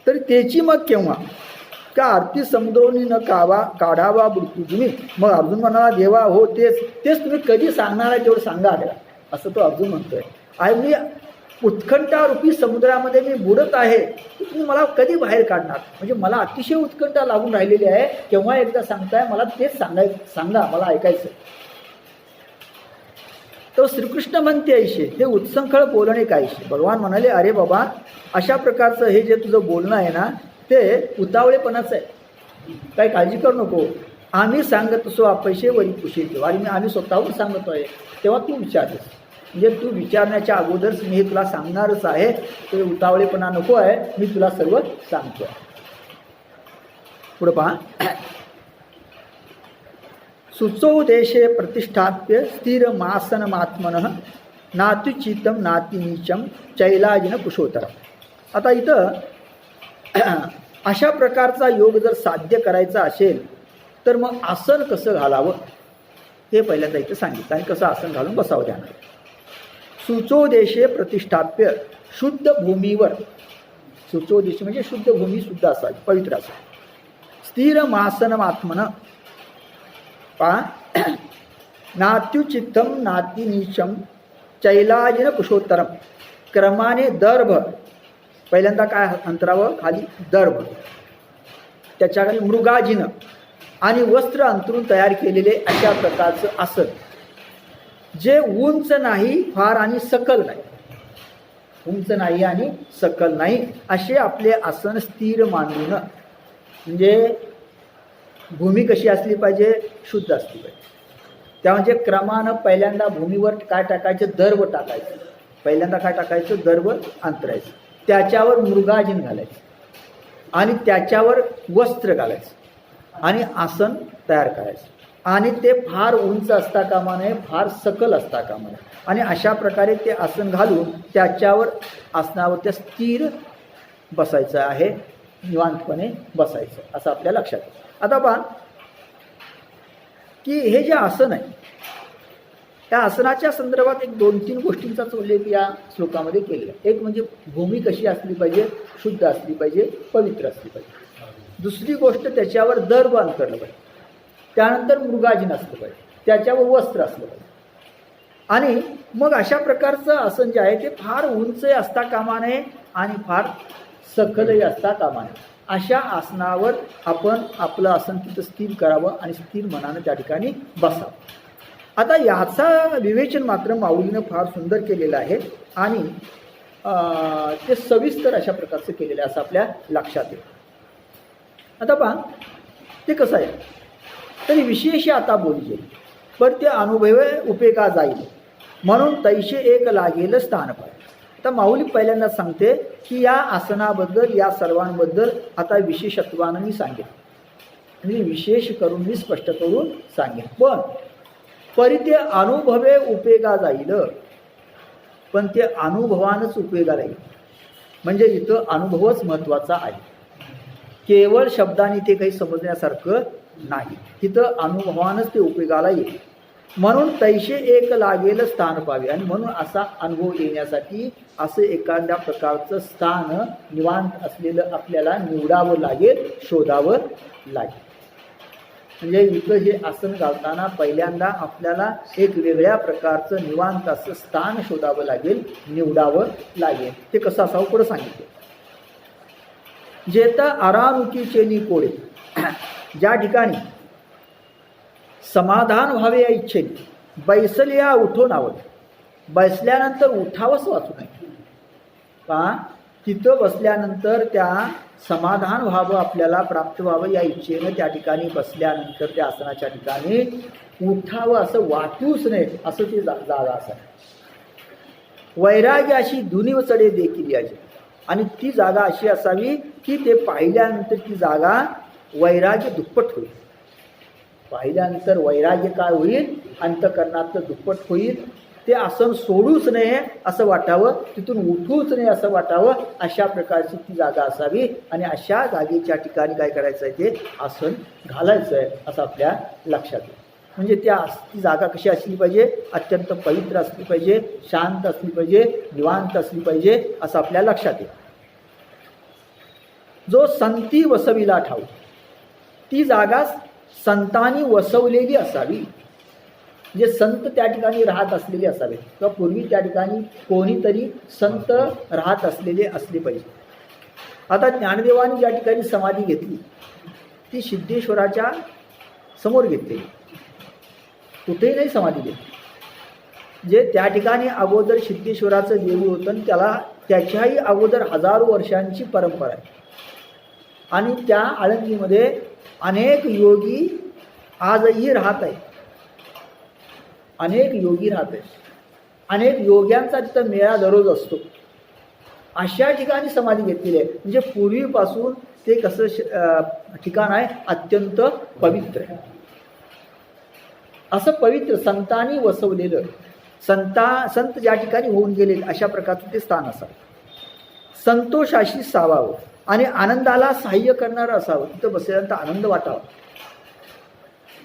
Speaker 1: तर त्याची मग केव्हा का आरती समुद्रोनी न काढावा मृत्यू तुम्ही. मग अर्जुन म्हणाला देवा हो तेच तुम्ही कधी सांगणार आहे तेवढं सांगा आल्या, असं तो अर्जुन म्हणतोय. आणि मी उत्कंठारूपी समुद्रामध्ये मी बुडत आहे, तुम्ही मला कधी बाहेर काढणार. म्हणजे मला अतिशय उत्कंठा लागून राहिलेली आहे, केव्हा एकदा सांगताय, मला तेच सांगा, मला ऐकायचं. तो श्रीकृष्ण म्हणते ऐशे हे उत्संखळ बोलणे कायशे. भगवान म्हणाले अरे बाबा अशा प्रकारचं हे जे तुझं बोलणं आहे ना ते उतावळेपणाचं आहे, काही काळजी करू नको. आम्ही सांगत असो अपैसे वरी खुशी ठेव, आणि आम्ही स्वतःहून सांगतो आहे तेव्हा तू विचारतेस. म्हणजे तू विचारण्याच्या अगोदरच मी हे तुला सांगणारच आहे, ते उतावळेपणा नको आहे, मी तुला सर्व सांगतो. पुढं पहा. सुचोदेशे प्रतिष्ठाप्य स्थिर मासनमात्मनः नात्युचितं नातिनीचं चैलाजिन कुशोत्तरम्. आता इथं अशा प्रकारचा योग जर साध्य करायचा असेल तर मग आसन कसं घालावं हे पहिल्यांदा इथं सांगितलं, आणि कसं आसन घालून बसावं ध्यानात. सुचोदेशे प्रतिष्ठाप्य, शुद्ध भूमीवर, सुचोदेश म्हणजे शुद्ध भूमी शुद्ध असावी, पवित्र असावी. स्थिर मासनमात्मनः नात्युचित्तम नातिनीचम चैलाजिन कुशोत्तरम. क्रमाने दर्भ, पहिल्यांदा काय अंतरावं, खाली दर्भ, त्याच्याखाली मृगाजिन आणि वस्त्र अंतरून तयार केलेले अशा प्रकारचं आसन, जे उंच नाही फार आणि सकल नाही, उंच नाही आणि सकल नाही असे आपले आसन स्थिर मांडून. म्हणजे भूमी कशी असली पाहिजे, शुद्ध असली पाहिजे. त्या म्हणजे क्रमानं पहिल्यांदा भूमीवर काय टाकायचं, दर्भ टाकायचं. पहिल्यांदा काय टाकायचं, दर्भ अंतरायचं, त्याच्यावर मृगाजिन घालायचं आणि त्याच्यावर वस्त्र घालायचं आणि आसन तयार करायचं. आणि ते फार उंच असता कामा नये, फार सकल असता कामा नये. आणि अशा प्रकारे ते आसन घालून त्याच्यावर आसनावर त्या स्थिर बसायचं आहे, निवांतपणे बसायचं, असं आपल्या लक्षात येतं. आता पहा की हे जे आसन आहे त्या आसनाच्या संदर्भात एक 2-3 गोष्टींचा उल्लेख या श्लोकामध्ये केलेला आहे. एक म्हणजे भूमी कशी असली पाहिजे, शुद्ध असली पाहिजे, पवित्र असली पाहिजे. दुसरी गोष्ट त्याच्यावर दर्भ अंतरलं पाहिजे. त्यानंतर मृगाजिन असलं पाहिजे, त्याच्यावर वस्त्र असलं पाहिजे. आणि मग अशा प्रकारचं आसन जे आहे ते फार उंच असता कामा नये आणि फार सकलही असता कामा नये. अशा आसनावर आपण आपलं आसन तिथं स्थिर करावं आणि स्थिर मनानं त्या ठिकाणी बसावं. आता याचा विवेचन मात्र माऊलीनं फार सुंदर केलेलं आहे आणि ते सविस्तर अशा प्रकारचं केलेलं आहे असं आपल्या लक्षात येतं. आता पहा ते कसं आहे, तरी विशेष आता बोलजे पर ते अनुभवे उपेगा जाईल, म्हणून तैसे एक लागेल स्थान पाय. आता माऊली पहिल्यांदा सांगते की या आसनाबद्दल, या सर्वांबद्दल आता विशेषत्वानं मी सांगेन, म्हणजे विशेष करून मी स्पष्ट करून सांगेन. पण परी ते अनुभवे उपयोगा जाईल, पण ते अनुभवानच उपयोगाला येईल. म्हणजे इथं अनुभवच महत्त्वाचा आहे, केवळ शब्दाने ते काही समजण्यासारखं नाही. इथं अनुभवानच ते उपयोगाला येईल. म्हणून तैसे एक लागेल स्थान पावे, आणि म्हणून असा अनुभव येण्यासाठी असं एखाद्या प्रकारचं स्थान निवांत असलेलं आपल्याला निवडावं लागेल, शोधावं लागेल. म्हणजे इथं हे आसन घालताना पहिल्यांदा आपल्याला एक वेगळ्या प्रकारचं निवांत असं स्थान शोधावं लागेल, निवडावं लागेल. ते कसं असावं पुढं सांगितलं. जेथ आरानुकीचे निकोळे, ज्या ठिकाणी समाधान व्हावे या इच्छेने बैसल्या उठून आवड, बसल्यानंतर उठावंच वाचू नये. पहा, तिथं बसल्यानंतर त्या समाधान व्हावं, आपल्याला प्राप्त व्हावं या इच्छेनं त्या ठिकाणी बसल्यानंतर त्या आसनाच्या ठिकाणी उठावं असं वाटूच नये, असं ती जागा असावी. वैराग्य अशी धुनीव चढे देखील याची, आणि ती जागा अशी असावी की ते पाहिल्यानंतर ती जागा वैराग्य दुप्पट होईल. पाहिल्यानंतर वैराग्य काय होईल, अंतःकरणातलं दुप्पट होईल. ते आसन सोडूच नये असं वाटावं, तिथून उठूच नये असं वाटावं, अशा प्रकारची ती जागा असावी. आणि अशा जागेच्या ठिकाणी काय करायचं आहे, ते आसन घालायचं आहे असं आपल्या लक्षात येईल. म्हणजे ती जागा कशी असली पाहिजे, अत्यंत पवित्र असली पाहिजे, शांत असली पाहिजे, निवांत असली पाहिजे असं आपल्या लक्षात येईल. जो संती वसविला ठाऊ, ती जागा संतांनी वसवलेली असावी. जे संत त्या ठिकाणी राहत असलेले असावे, किंवा पूर्वी त्या ठिकाणी कोणीतरी संत राहत असलेले असले पाहिजे. आता ज्ञानदेवानी ज्या ठिकाणी समाधी घेतली ती सिद्धेश्वराच्या समोर घेतली, कुठेही नाही समाधी घेतली. जे त्या ठिकाणी अगोदर सिद्धेश्वराचं देऊळ होतं, त्याला त्याच्याही अगोदर हजारो वर्षांची परंपरा आहे. आणि त्या आळंदीमध्ये अनेक योगी आजही राहत आहेत, अनेक योगी राहत आहेत, अनेक योग्यांचा तिथं मेळा दररोज असतो. अशा ठिकाणी समाधी घेतलेली आहे. म्हणजे पूर्वीपासून ते कसं ठिकाण आहे, अत्यंत पवित्र आहे. असं पवित्र संतांनी वसवलेलं, संत ज्या ठिकाणी होऊन गेले अशा प्रकारचं ते स्थान असावं. संतोषाशी सावावं आणि आनंदाला सहाय्य करणारं असावं. तिथं बसल्यानंतर आनंद वाटावा,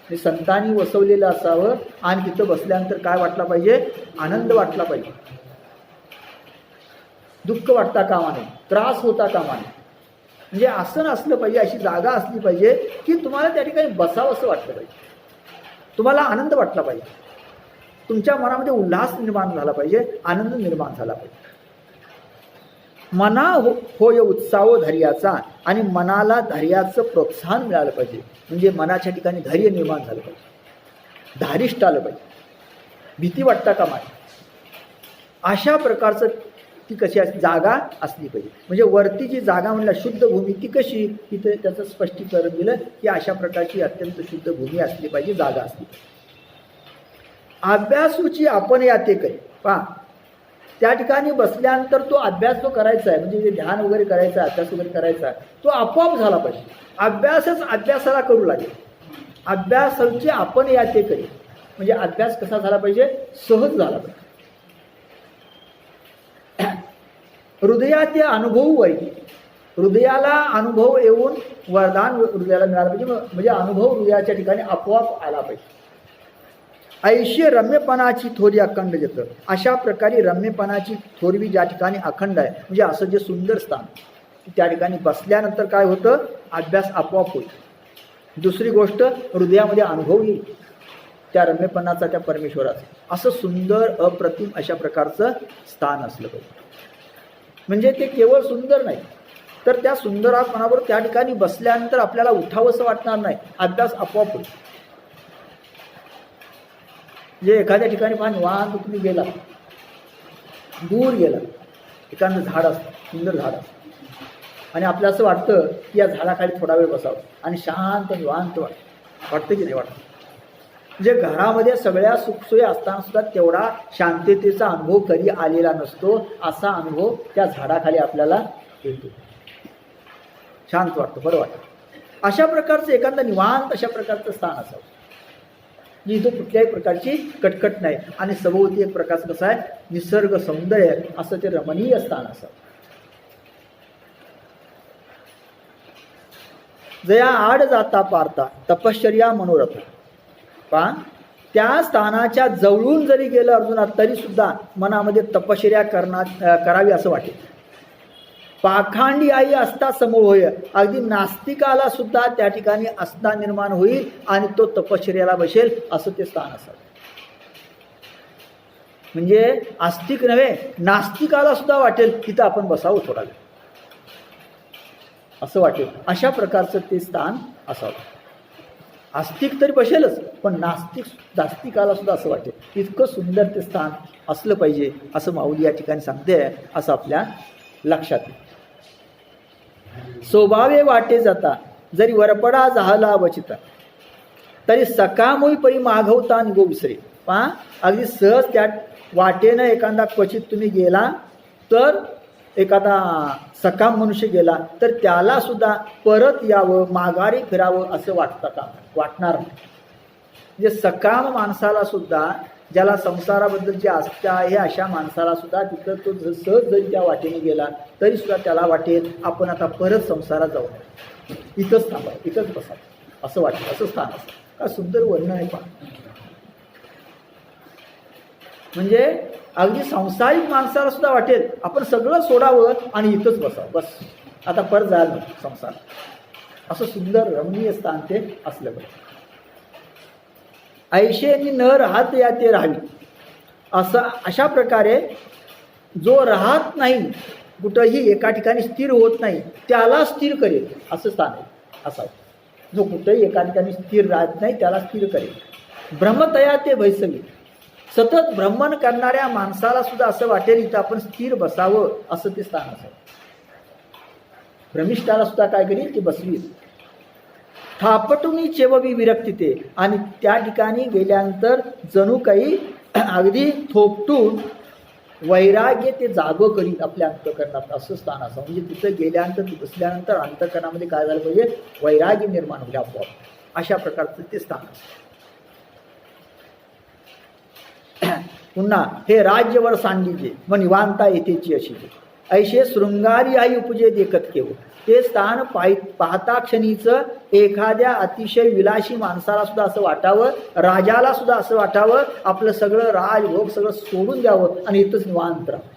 Speaker 1: हे संतांनी वसवलेलं असावं. आणि तिथं बसल्यानंतर काय वाटला पाहिजे, आनंद वाटला पाहिजे, दुःख वाटता कामा नये, त्रास होता कामा नये. म्हणजे आसन असलं पाहिजे, अशी जागा असली पाहिजे की तुम्हाला त्या ठिकाणी बसावं असं वाटलं पाहिजे, तुम्हाला आनंद वाटला पाहिजे, तुमच्या मनामध्ये उल्हास निर्माण झाला पाहिजे, आनंद निर्माण झाला पाहिजे. मना होय उत्साह धैर्याचा, आणि मनाला धैर्याचं प्रोत्साहन मिळालं पाहिजे. म्हणजे मनाच्या ठिकाणी धैर्य निर्माण झालं पाहिजे, धारिष्ट आलं पाहिजे, भीती वाटता कामा नये. अशा प्रकारचं ती कशी जागा असली पाहिजे. म्हणजे वरती जी जागा म्हणलं शुद्ध भूमी, ती कशी, तिथे त्याचं स्पष्टीकरण दिलं की अशा प्रकारची अत्यंत शुद्ध भूमी असली पाहिजे, जागा असली पाहिजे. अभ्यासूची आपण या ते करी. पहा, त्या ठिकाणी बसल्यानंतर तो अभ्यास जो करायचा आहे, म्हणजे ध्यान वगैरे करायचा आहे, अभ्यास वगैरे करायचा आहे, तो आपोआप झाला पाहिजे. अभ्यासच अभ्यासाला करू लागेल. अभ्यासाची आपण या ते करी, म्हणजे अभ्यास कसा झाला पाहिजे, सहज झाला पाहिजे. हृदयात अनुभव वैकी, हृदयाला अनुभव येऊन वरदान हृदयाला मिळालं पाहिजे. म्हणजे अनुभव हृदयाच्या ठिकाणी आपोआप आला पाहिजे. ऐशी रम्यपणाची थोरी अखंड येतं. अशा प्रकारे रम्यपणाची थोरवी ज्या ठिकाणी अखंड आहे, म्हणजे असं जे सुंदर स्थान, त्या ठिकाणी बसल्यानंतर काय होतं, अभ्यास आपोआप होईल. दुसरी गोष्ट, हृदयामध्ये अनुभव येईल त्या रम्यपणाचा, त्या परमेश्वराचा. असं सुंदर अप्रतिम अशा प्रकारचं स्थान असलं पाहिजे. म्हणजे ते केवळ सुंदर नाही, तर त्या सुंदरपणावर त्या ठिकाणी बसल्यानंतर आपल्याला उठावंसं वाटणार नाही, अभ्यास आपोआप होईल. जे एखाद्या ठिकाणी पहा, निवांत तुम्ही गेला, दूर गेला, एखादं झाड असतं, सुंदर झाड असतं, आणि आपल्याला असं वाटतं की या झाडाखाली थोडा वेळ बसावं आणि शांत निवांत वाटतं की नाही वाटतं. म्हणजे घरामध्ये सगळ्या सुखसोयी असताना सुद्धा तेवढा शांततेचा अनुभव कधी आलेला नसतो. असा अनुभव त्या झाडाखाली आपल्याला येतो, शांत वाटतं, बरं वाटतं. अशा प्रकारचं एखादं निवांत अशा प्रकारचं स्थान असावं, जिथं कुठल्याही प्रकारची कटकट नाही आणि सभोवती एक प्रकारचं कसं आहे, निसर्ग सौंदर्य, असं ते रमणीय स्थान असावं. जया आड जाता पारता तपश्चर्या मनोरथ. पण त्या स्थानाच्या जवळून जरी गेलं अर्जुना, तरी सुद्धा मनामध्ये तपश्चर्या करावी असं वाटेल. पाखांडी आई असता समूळ होय, अगदी नास्तिकाला सुद्धा त्या ठिकाणी आस्था निर्माण होईल आणि तो तपश्चर्याला बसेल, असं ते स्थान असावं. म्हणजे आस्तिक नव्हे, नास्तिकाला सुद्धा वाटेल तिथं आपण बसावं थोडा वेळ, असं वाटेल अशा प्रकारचं ते स्थान असावं. आस्तिक तरी बसेलच, पण नास्तिकाला सुद्धा असं वाटेल इतकं सुंदर ते स्थान असलं पाहिजे असं माऊली या ठिकाणी सांगते असं आपल्या लक्षात येईल. स्वभावे वाटे जाता जरी वरपडा झाला वचिता तरी सकामोई परी मागवता निगो विसरे. पहा अगदी सहज त्या वाटेनं एखादा क्वचित तुम्ही गेला तर एखादा सकाम मनुष्य गेला तर त्याला सुद्धा परत यावं माघारी फिरावं असं वाटणार नाही. म्हणजे सकाम माणसाला सुद्धा ज्याला संसाराबद्दलची आस्था आहे अशा माणसाला सुद्धा तिथं तो सहज जरी त्या वाटेने गेला तरी सुद्धा त्याला वाटेल आपण आता परत संसारात जाऊ, इथंच थांबा, इथंच बसा असं वाटेल. असं स्थान असतं. का सुंदर वर्णन आहे पहा. म्हणजे अगदी सांसारिक माणसाला सुद्धा वाटेल आपण सगळं सोडावं आणि इथंच बसावं, बस आता परत जायला नको संसार. असं सुंदर रमणीय स्थान ते असलं पाहिजे. ऐशेनी न राहत या ते राहावी असं अशा प्रकारे जो राहत नाही कुठंही एका ठिकाणी स्थिर होत नाही त्याला स्थिर करेल असं स्थान आहे असावं. जो कुठंही एका ठिकाणी स्थिर राहत नाही त्याला स्थिर करेल. भ्रमतया ते भैसवी सतत भ्रमण करणाऱ्या माणसाला सुद्धा असं वाटेल इथं आपण स्थिर बसावं असं ते स्थान असावं. भ्रमिष्ठाला सुद्धा काय करील ती बसवी. थापटुनी चेववी विरक्ती ते आणि त्या ठिकाणी गेल्यानंतर जणू काही अगदी थोपटून वैराग्य ते जागं करीत आपल्या अंतःकरणात असं स्थान असावं. म्हणजे तिथं गेल्यानंतर बसल्यानंतर अंतःकरणामध्ये काय झालं पाहिजे वैराग्य निर्माण होईल आपोआप. अशा प्रकारचं ते स्थान असतं. पुन्हा हे राज्यवर सांगितले मग निवांता येतेची अशी ऐशे शृंगारी आई उपजे देखत केव. ते स्थान पाहता क्षणीचं एखाद्या अतिशय विलासी माणसाला सुद्धा असं वाटावं, राजाला सुद्धा असं वाटावं आपलं सगळं राजभोग सगळं सोडून द्यावं आणि इथंच निवांत राहावं.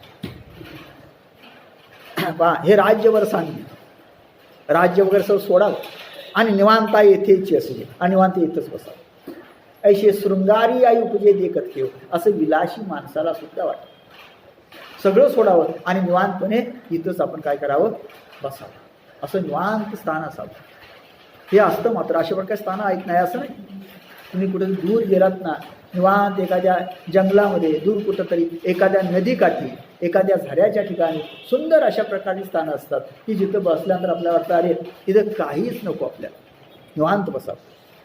Speaker 1: हे राज्यवर सांगितलं, राज्य वगैरे सगळं सोडावं आणि निवांता येथेची असली आणि निवांत इथंच बसावं. ऐशे शृंगारी आई उपजे देखत केव असं विलासी माणसाला सुद्धा वाटतं. सगळं सोडावं आणि निवांतपणे इथंच आपण काय करावं बसावं असं निवांत स्थान असावं. हे असतं मात्र अशा प्रकारे स्थान ऐक नाही असं नाही. तुम्ही कुठे दूर गेलात ना निवांत एखाद्या जंगलामध्ये दूर कुठं तरी एखाद्या नदीकाठी एखाद्या झऱ्याच्या ठिकाणी सुंदर अशा प्रकारची स्थानं असतात की जिथं बसल्यानंतर आपल्याला वाटतं अरे इथं काहीच नको आपल्याला निवांत बसावं.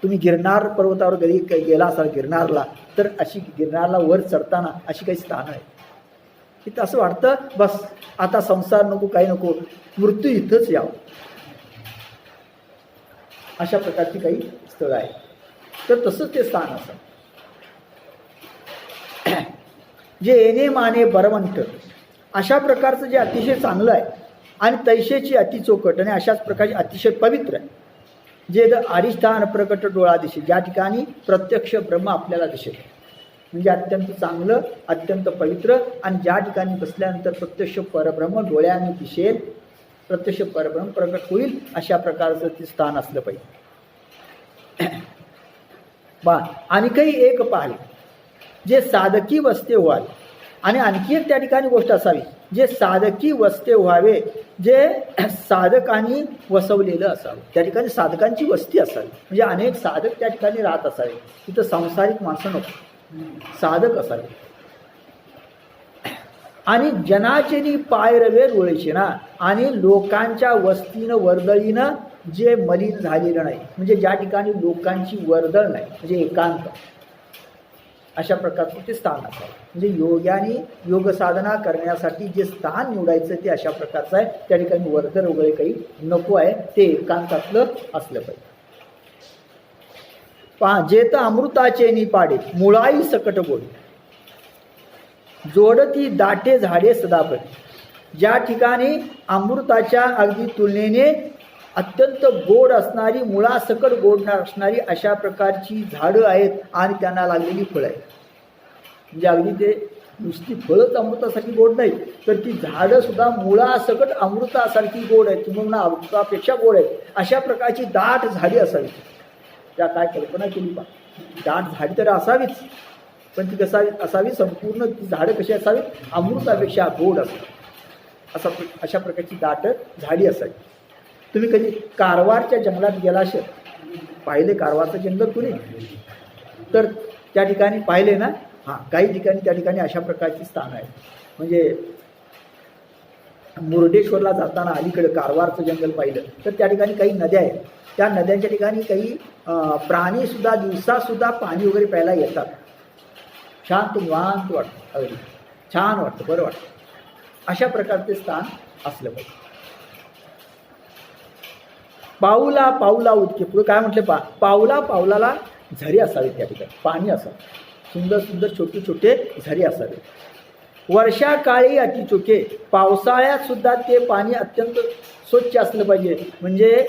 Speaker 1: तुम्ही गिरनार पर्वतावर कधी गेला असाल गिरनारला तर अशी गिरनारला वर चढताना अशी काही स्थानं आहेत की असं वाटतं बस आता संसार नको काही नको मृत्यू इथंच यावं. अशा प्रकारची काही स्थळं आहेत. तर तसंच ते स्थान असं जे येणे माने बरवंट अशा प्रकारचं जे अतिशय चांगलं आहे आणि तैशेची अतिचोकट आणि अशाच प्रकारचे अतिशय पवित्र आहे जे आरिष्ठान प्रकट डोळा दिसेल ज्या ठिकाणी प्रत्यक्ष ब्रह्म आपल्याला दिसेल. म्हणजे अत्यंत चांगलं अत्यंत पवित्र आणि ज्या ठिकाणी बसल्यानंतर प्रत्यक्ष परब्रह्म डोळ्याने दिसेल प्रत्यक्ष परब्रह्म प्रकट होईल अशा प्रकारचं ते स्थान असलं पाहिजे. आणि काही एक पाहिले जे साधकी वस्ते व्हावे आणि आणखी एक त्या ठिकाणी गोष्ट असावी जे साधकी वस्ते व्हावे जे साधकांनी वसवलेलं असावं. त्या ठिकाणी साधकांची वस्ती असावी म्हणजे अनेक साधक त्या ठिकाणी राहत असावे. तिथं सांसारिक माणसं नको साधक असावे. आणि जनाचेनी पाय रवे रोळेचे ना आणि लोकांच्या वस्तीनं वर्दळीनं जे मलिन झालेलं नाही म्हणजे ज्या ठिकाणी लोकांची वर्दळ नाही म्हणजे एकांत अशा प्रकारचं ते स्थान असावं. म्हणजे योग्याने योग साधना करण्यासाठी जे स्थान निवडायचं ते अशा प्रकारचं आहे. त्या ठिकाणी वर्दळ वगैरे काही नको आहे ते एकांतातलं असलं पाहिजे. पहा जे तर अमृताचे निपाडे मुळाई सकट गोड जोडती दाटे झाडे सदापद. ज्या ठिकाणी अमृताच्या अगदी तुलनेने अत्यंत गोड असणारी मुळासकट गोड असणारी अशा प्रकारची झाडं आहेत आणि त्यांना लागलेली फळं आहेत. म्हणजे अगदी ते नुसती फळंच अमृतासारखी गोड नाही तर ती झाडं सुद्धा मुळासकट अमृतासारखी गोड आहेत किंवा अमृतापेक्षा गोड आहेत. अशा प्रकारची दाट झाडी असावी. त्या काय कल्पना केली पा दाट झाडी तर असावीच पण ती कसा असावी संपूर्ण ती झाडं कशी असावी अमृतापेक्षा गोड असावी अशा प्रकारची दाट झाडी असावी. तुम्ही कधी कारवारच्या जंगलात गेला असेल, पाहिले कारवारचं जंगल कुणी, तर त्या ठिकाणी पाहिले ना, हां काही ठिकाणी त्या ठिकाणी अशा प्रकारची स्थानं आहेत. म्हणजे मुर्डेश्वरला जाताना अलीकडे कारवारचं जंगल पाहिलं तर त्या ठिकाणी काही नद्या आहेत. त्या नद्यांच्या ठिकाणी काही प्राणीसुद्धा दिवसासुद्धा पाणी वगैरे प्यायला येतात. शांत निवांत वाटतं, अगदी छान वाटतं, बरं वाटतं. अशा प्रकारचे स्थान असलं पाहिजे. पाऊला पाऊला उदके, पुढे काय म्हटले, पाऊला पाऊलाला झरे असावे, त्या ठिकाणी पाणी असावं, सुंदर सुंदर छोटे छोटे झरे असावे. वर्षा काळी अतिचोखे, पावसाळ्यात सुद्धा ते पाणी अत्यंत स्वच्छ असलं पाहिजे, म्हणजे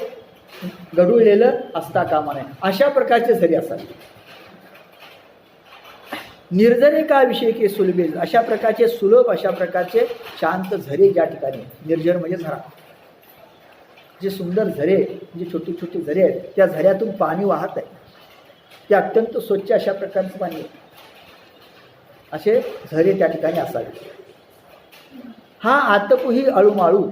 Speaker 1: गढुळलेलं असता कामा नये, अशा प्रकारचे झरे असावे. निर्जने का विषय के सुलभे, अशा प्रकारचे सुलभ, अशा प्रकारचे शांत झरे ज्या ठिकाणी, निर्जन म्हणजे झरा, जे सुंदर झरे म्हणजे छोटे छोटे झरे आहेत, त्या झऱ्यातून पाणी वाहत आहे, ते अत्यंत स्वच्छ अशा प्रकारचं पाणी आहे. असे झरे त्या ठिकाणी असावे. हा आतकुही अळूमाळू,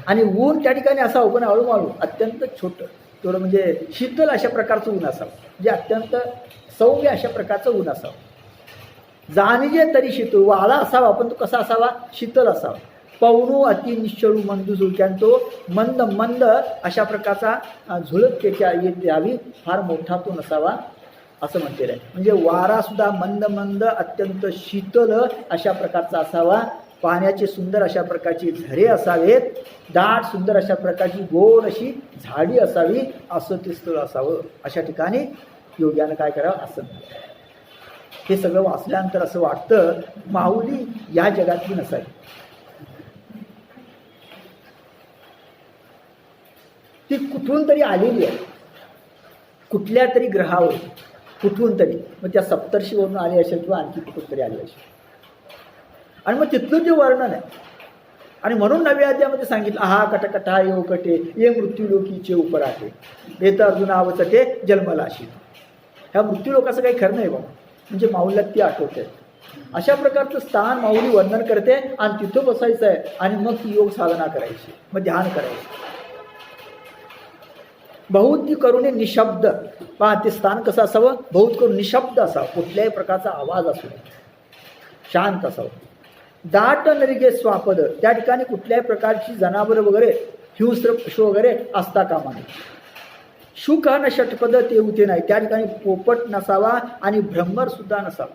Speaker 1: आणि ऊन त्या ठिकाणी असावं, पण अळूमाळू अत्यंत छोटं थोडं, म्हणजे शीतल अशा प्रकारचं ऊन असावं, जे अत्यंत सौम्य अशा प्रकारचं ऊन असावं. जाणीजे तरी शीतल, वाळा असावा पण तो कसा असावा, शीतल असावा. पवनू अति निश्चळू मंदू झुळक्यान, तो मंद मंद अशा प्रकारचा झुळक त्याच्या येत यावी, फार मोठा तो नसावा असं म्हटलेलं आहे. म्हणजे वारासुद्धा मंद मंद अत्यंत शीतल अशा प्रकारचा असावा. पाण्याचे सुंदर अशा प्रकारची झरे असावेत, दाट सुंदर अशा प्रकारची गोड अशी झाडी असावी, असं ते स्थळ असावं. अशा ठिकाणी योग्यानं काय करावं, असं. हे सगळं वाचल्यानंतर असं वाटतं माऊली या जगातली नसावी, ती कुठून तरी आलेली आहे, कुठल्या तरी ग्रहावर, कुठून तरी, मग त्या सप्तर्षीवरून आली असेल किंवा आणखी कुठून तरी आली असेल. आणि मग तिथलं जे वर्णन आहे, आणि म्हणून नव्या अध्यायामध्ये सांगितलं, आहा कटकटा येऊ कटे ये मृत्यूलोकीचे उपराटे, येत अर्जुना अवचटे जन्मलाशी. ह्या मृत्यूलोकाचं काही खरं नाही बाबा, म्हणजे माऊलीला ती आठवते. अशा प्रकारचं स्थान माऊली वर्णन करते, आणि तिथं बसायचं आहे, आणि मग ती योग साधना करायची, मग ध्यान करायचं. बहुत करून निशब्द, पहा ते स्थान कसं असावं, बहुत करून निशब्द असावं, कुठल्याही प्रकारचा आवाज असू नये, शांत असावं. दाट नरिगे स्वापद, त्या ठिकाणी कुठल्याही प्रकारची जनावरं वगैरे, हिंस्र पशु वगैरे असता कामा नये. शुक न षटपद ते उते नाही, त्या ठिकाणी पोपट नसावा आणि भ्रमर सुद्धा नसावा.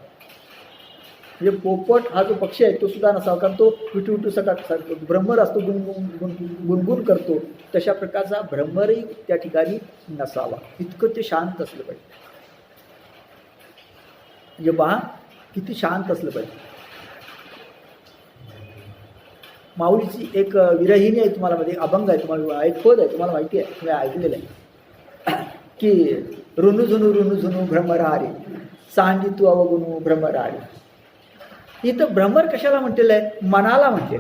Speaker 1: म्हणजे पोपट हा जो पक्षी आहे तो सुद्धा नसावा, कारण तो विटू विटू सकाळ भ्रमर असतो, गुणगुण करतो, तशा प्रकारचा भ्रमरही त्या ठिकाणी नसावा. इतकं ते शांत असलं पाहिजे. म्हणजे पहा किती शांत असलं पाहिजे. माऊलीची एक विरहिणी आहे, तुम्हाला मध्ये अभंग आहे, तुम्हाला एक पद आहे, तुम्हाला माहिती आहे, तुम्ही ऐकलेलं आहे की ऋणुझुनू भ्रमरारे सांडी तू अवगुणू भ्रमरारे. इथं भ्रमर कशाला म्हटलेलं आहे, मनाला म्हटले.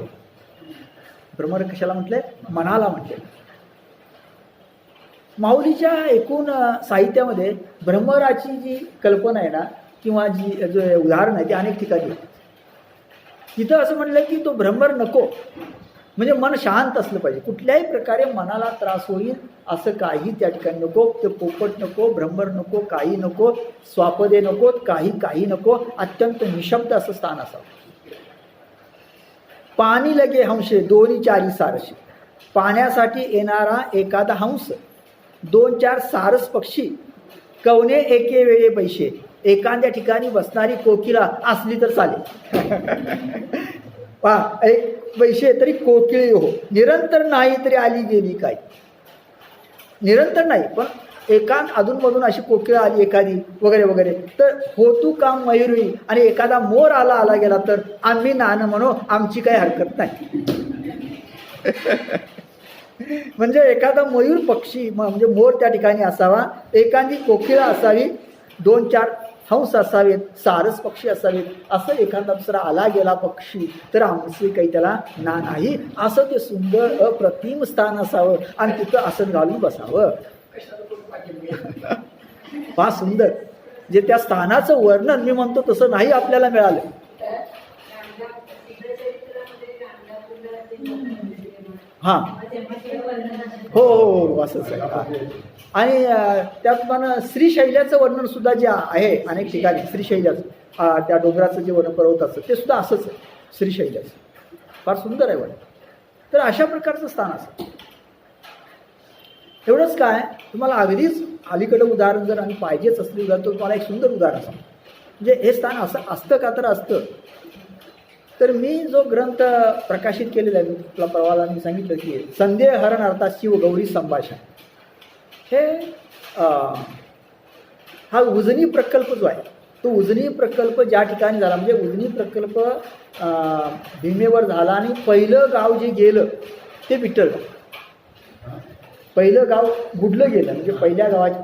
Speaker 1: भ्रमर कशाला म्हटलंय, मनाला म्हटले. माऊलीच्या एकूण साहित्यामध्ये भ्रमराची जी कल्पना आहे ना, किंवा जी जो उदाहरण आहे ते अनेक ठिकाणी आहे. तिथं असं म्हटलं की तो भ्रमर नको, म्हणजे मन शांत असलं पाहिजे, कुठल्याही प्रकारे मनाला त्रास होईल असं काही त्या ठिकाणी नको. ते पोपट नको, भ्रमर नको, काही नको, स्वापदे नको, काही नको, अत्यंत निशब्द असं स्थान असावं. पाणी लगे हंशे दोन्ही चारी सारसे, पाण्यासाठी येणारा एखादा हंस, 2-4 सारस पक्षी, कवने एके वेळे पैसे, एखाद्या ठिकाणी बसणारी कोकिला असली तर चालेल. पहा एक पैसे तरी कोकिळी हो, निरंतर नाही तरी आली गेली काय, निरंतर नाही पण एकांत अधूनमधून अशी कोकिळा आली एखादी वगैरे वगैरे तर होतू काम मयुरी, आणि एखादा मोर आला गेला तर आम्ही नाणं म्हणू, आमची काही हरकत नाही. म्हणजे एखादा मयूर पक्षी म्हणजे मोर त्या ठिकाणी असावा, एखादी कोकिळा असावी, 2-4 हंस असावेत, सारस पक्षी असावेत, असं एखादा दुसरा आला गेला पक्षी तर आमचे काही त्याला ना नाही, असं ते सुंदर अप्रतिम स्थान असावं, आणि तिथं आसन घालून बसावं. फार सुंदर, जे त्या स्थानाचं वर्णन मी म्हणतो तसं नाही आपल्याला मिळालं. हां हो हो हो असंच आहे. हां. आणि त्यात पण श्रीशैल्याचं वर्णन सुद्धा जे आहे अनेक ठिकाणी श्रीशैल्याचं त्या डोंगराचं जे वर्णन पर्वताचं ते सुद्धा असंच आहे श्रीशैल्याचं. फार सुंदर आहे वर्णन. तर अशा प्रकारचं स्थान असतं. एवढंच काय तुम्हाला अगदीच अलीकडं उदाहरण जर आणि पाहिजेच असले उदाहरण तर तुम्हाला एक सुंदर उदाहरण सांग. म्हणजे हे स्थान असं असतं का तर असतं. तर मी जो ग्रंथ प्रकाशित केलेला आहे तुला परवाला मी सांगितलं की संदेह हरण अर्थात शिव गौरी संभाषण हे हा उजनी प्रकल्प जो आहे तो उजनी प्रकल्प ज्या ठिकाणी झाला म्हणजे उजनी प्रकल्प भीमेवर झाला आणि पहिलं गाव जे गेलं ते विठ्ठलगाव. पहिलं गाव बुडलं गेलं म्हणजे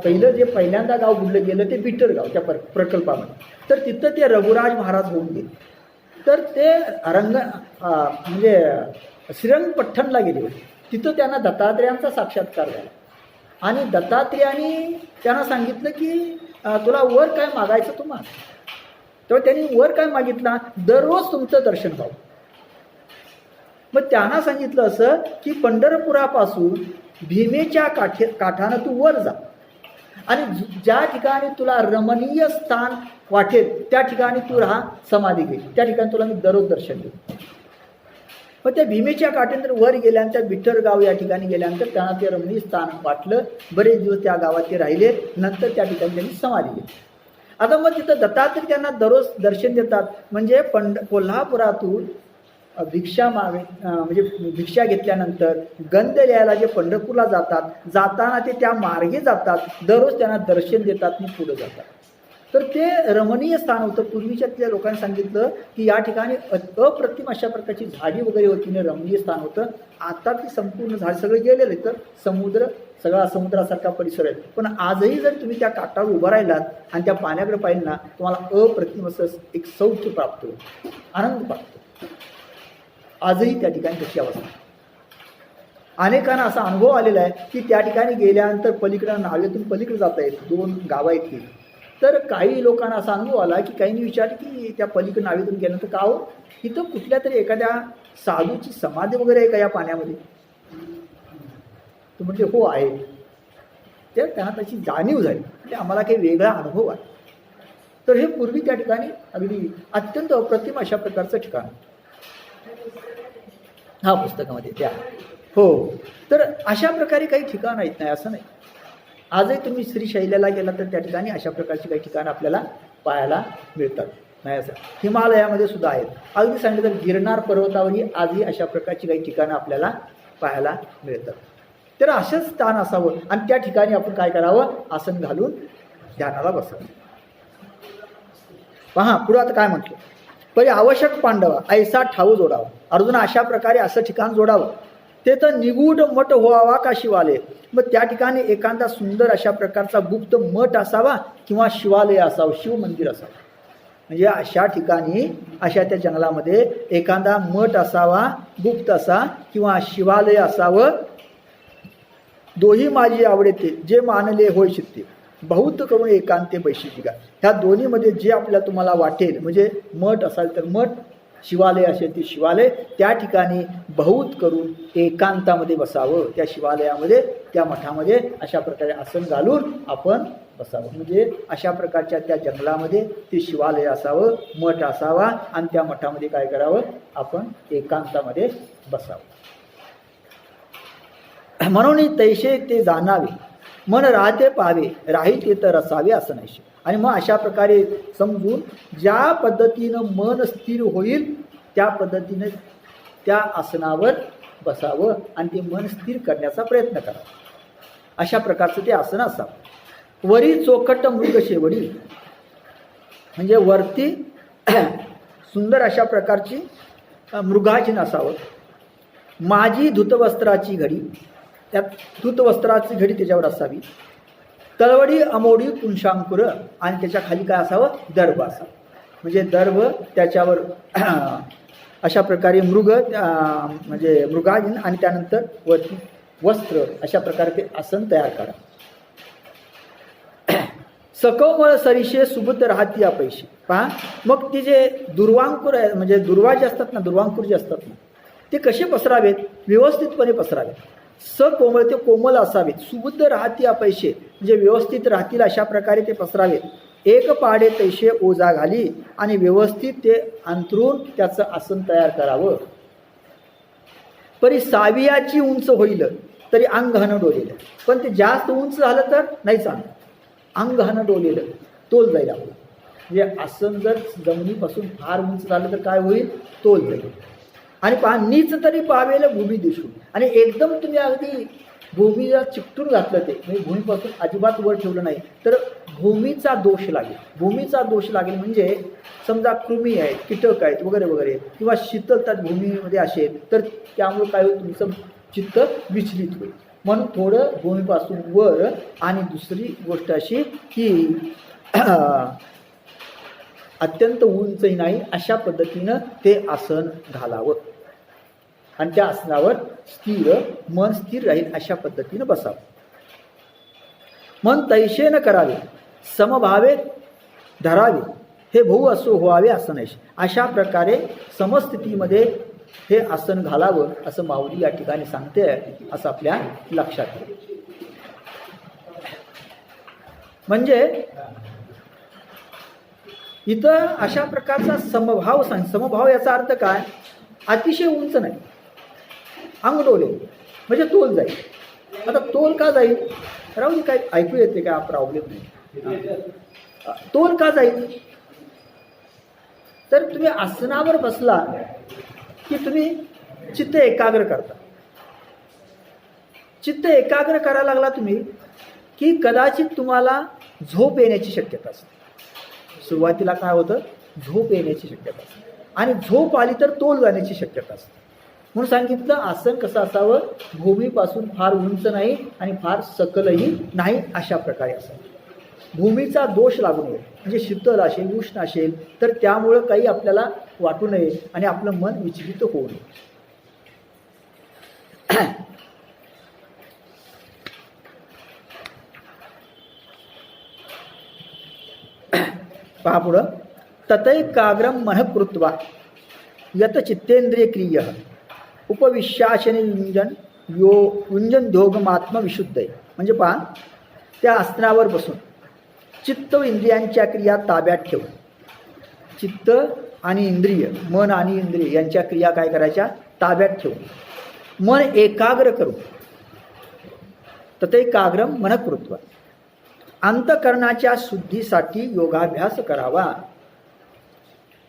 Speaker 1: पहिलं जे पहिल्यांदा गाव बुडलं गेलं ते विठ्ठलगाव त्या प्रकल्पामध्ये. तर तिथं ते रघुराज महाराज होऊन गेले. तर ते म्हणजे श्रीरंगपट्टणला गेले होते. तिथं त्यांना दत्तात्रेयांचा साक्षात्कार झाला आणि दत्तात्रेयांनी त्यांना सांगितलं की तुला वर काय मागायचं तुम्हाला. तेव्हा त्यांनी वर काय मागितला दररोज तुमचं दर्शन व्हावं. मग त्यांना सांगितलं असं की पंढरपुरापासून भीमेच्या काठानं तू वर जा आणि ज्या ठिकाणी तुला रमणीय स्थान वाटेल त्या ठिकाणी तू राहा समाधी घे. त्या ठिकाणी तुला मी दररोज दर्शन देऊ. मग त्या भीमेच्या काठेनंतर वर गेल्यानंतर विठ्ठलगाव या ठिकाणी गेल्यानंतर त्यांना ते रमणीय स्थान वाटलं. बरेच दिवस त्या गावात ते राहिले. नंतर त्या ठिकाणी त्यांनी समाधी घेतली. आता मग तिथं दत्तात्रय त्यांना दररोज दर्शन देतात. म्हणजे कोल्हापुरातून भिक्षा म्हणजे भिक्षा घेतल्यानंतर गंध लिहायला जे पंढरपूरला जाताना ते त्या मार्गे जातात. दररोज त्यांना दर्शन देतात आणि पुढे जातात. तर ते रमणीय स्थान होतं. पूर्वीच्यातल्या लोकांनी सांगितलं की या ठिकाणी अप्रतिम अशा प्रकारची झाडी वगैरे होती आणि रमणीय स्थान होतं. आता ती संपूर्ण झाड सगळं गेलेलं आहे. तर सगळा समुद्रासारखा परिसर आहे. पण आजही जर तुम्ही त्या काठावर उभं राहिलात आणि त्या पाण्याकडे पाहिलं ना तुम्हाला अप्रतिम असं एक सौख्य प्राप्त होतं, आनंद प्राप्त होतो. आजही त्या ठिकाणी तशी अवस्था. अनेकांना असा अनुभव आलेला आहे की त्या ठिकाणी गेल्यानंतर पलीकडं नावेतून पलीकडे जाता येत 2 गावं आहेत ती. तर काही लोकांना असा अनुभव आला की काहींनी विचारलं की त्या पलीकडे नावेतून गेल्यानंतर का हो इथं कुठल्या तरी एखाद्या साधूची समाधी वगैरे आहे का या पाण्यामध्ये. तो म्हणजे हो आहे. तर त्यांना त्याची जाणीव झाली म्हणजे आम्हाला काही वेगळा अनुभव आहे. तर हे पूर्वी त्या ठिकाणी अगदी अत्यंत अप्रतिम अशा प्रकारचं ठिकाण. हा पुस्तकामध्ये त्या हो. तर अशा प्रकारे काही ठिकाण आहेत नाही असं नाही. आजही तुम्ही श्रीशैल्याला गेला तर त्या ठिकाणी अशा प्रकारची काही ठिकाणं आपल्याला पाहायला मिळतात नाही असं. हिमालयामध्ये सुद्धा आहेत. अगदी सांगितलं तर गिरनार पर्वतावरही आजही अशा प्रकारची काही ठिकाणं आपल्याला पाहायला मिळतात. तर असंच स्थान असावं आणि त्या ठिकाणी आपण काय करावं आसन घालून ध्यानाला बसावं. पहा पुढं आता काय म्हटलं परी आवश्यक पांडवा ऐसा ठाऊ जोडावा. अर्जुन अशा प्रकारे असं ठिकाण जोडावं ते तर निगूढ मठ व्हावा का शिवालय. मग त्या ठिकाणी एखादा सुंदर अशा प्रकारचा गुप्त मठ असावा किंवा शिवालय असावं, शिव मंदिर असावं. म्हणजे अशा ठिकाणी अशा त्या जंगलामध्ये एखादा मठ असावा गुप्त असा किंवा शिवालय असावं. दोही माझी आवडते जे मानले होय चित्ते बहुत करून एकांते बैशिका. ह्या दोन्हीमध्ये जे आपल्याला तुम्हाला वाटेल म्हणजे मठ असाल तर मठ, शिवालय असेल ते शिवालय. त्या ठिकाणी बहुत करून एकांतामध्ये बसावं. त्या शिवालयामध्ये त्या मठामध्ये अशा प्रकारे आसन घालून आपण बसावं. म्हणजे अशा प्रकारच्या त्या जंगलामध्ये ते शिवालय असावं, मठ असावा आणि त्या मठामध्ये काय करावं आपण एकांतामध्ये बसावं. म्हणून तैसे ते जाणावे मन राहते पाहावे राही ते तर असावे असं नाही. आणि मग अशा प्रकारे समजून ज्या पद्धतीनं मन स्थिर होईल त्या पद्धतीने त्या आसनावर बसावं आणि ते मन स्थिर करण्याचा प्रयत्न करावा. अशा प्रकारचं ते आसन असावं. वरी चोखट मृग शेवडी म्हणजे वरती सुंदर अशा प्रकारची मृगाजीन असावं. माझी धुतवस्त्राची घडी त्यात धुतवस्त्राची घडी त्याच्यावर असावी. तळवडी अमोडी पुंशांकुर आणि त्याच्या खाली काय असावं दर्भ असावं. म्हणजे दर्भ त्याच्यावर अशा प्रकारे मृग म्हणजे मृगाजीन आणि त्यानंतर वरती वस्त्र अशा प्रकारे ते आसन तयार करा. सकवमळ सरीशे सुबुद्ध राहती अपैशी. पहा मग ते जे दुर्वांकुर आहे म्हणजे दुर्वा जे असतात ना दुर्वांकुर जे असतात ना ते कसे पसरावेत? व्यवस्थितपणे पसरावेत. सकोमळ ते कोमल असावेत. सुबुद्ध राहती अपैसे म्हणजे व्यवस्थित राहतील अशा प्रकारे ते पसरावेत. एक पाडे तैसे ओझा घाली आणि व्यवस्थित ते अंथरून त्याचं आसन तयार करावं. परी सावियाची उंच होईल तरी अंग हन डोलेलं. पण ते जास्त उंच झालं तर नाही चांगलं. अंग हन डोलेलं तोल जाईल आपलं. म्हणजे आसन जर जमिनीपासून फार उंच झालं तर काय होईल? तोल जाईल. आणि पहा नीच तरी पावेल भूमी दिसून. आणि एकदम तुम्ही अगदी भूमीला चिकटून घातलं ते म्हणजे भूमीपासून अजिबात वर ठेवलं नाही तर भूमीचा दोष लागेल. भूमीचा दोष लागेल म्हणजे समजा कृमी आहेत, कीटक आहेत वगैरे वगैरे किंवा शीतलता भूमीमध्ये असेल तर त्यामुळे काय होईल? तुमचं चित्त विचलित होईल. म्हणून थोडं भूमीपासून वर. आणि दुसरी गोष्ट अशी की अत्यंत उंचही नाही अशा पद्धतीनं ते आसन घालावं. आणि त्या आसनावर मन स्थिर राहील अशा पद्धतीनं बसावं. मन तैशे न करावे, समभावे धरावे, हे भाऊ असो व्हावे असं नाही. अशा प्रकारे समस्थितीमध्ये हे आसन घालावं असं माऊली या ठिकाणी सांगते. असं आपल्या लक्षात येईल. म्हणजे इथं अशा प्रकारचा समभाव सांग. समभाव याचा अर्थ काय? अतिशय उंच नाही, अंग डोले म्हणजे तोल जाईल. आता तोल का जाईल? राहू दे, काय ऐकू येते का? प्रॉब्लेम नाही. तोल का जाईल? तर तुम्ही आसनावर बसला की तुम्ही चित्त एकाग्र करता. चित्त एकाग्र करायला लागला तुम्ही की कदाचित तुम्हाला झोप येण्याची शक्यता असते. सुरुवातीला काय होतं? झोप येण्याची शक्यता असते. आणि झोप आली तर तोल जाण्याची शक्यता असते. म्हणून सांगितलं आसन कसं असावं? भूमीपासून फार उंच नाही आणि फार सकलही नाही अशा प्रकारे असावं. भूमीचा दोष लागू नये म्हणजे शीतल असेल, उष्ण असेल तर त्यामुळं काही आपल्याला वाटू नये आणि आपलं मन विचलित होऊ नये. पहा पुढं. ततैकाग्रम मनः कृत्वा यत चित्तेंद्रिय क्रिय उपविश्याशन युंजन ध्योगमात्म विशुद्धय. म्हणजे पहा त्या आसनावर बसून चित्त व इंद्रियांच्या क्रिया ताब्यात ठेवून. चित्त आणि इंद्रिय, मन आणि इंद्रिय यांच्या क्रिया काय करायच्या? ताब्यात ठेवून मन एकाग्र करून. ततैकाग्रम मनः कृत्वा अंतकरणाच्या शुद्धीसाठी योगाभ्यास करावा.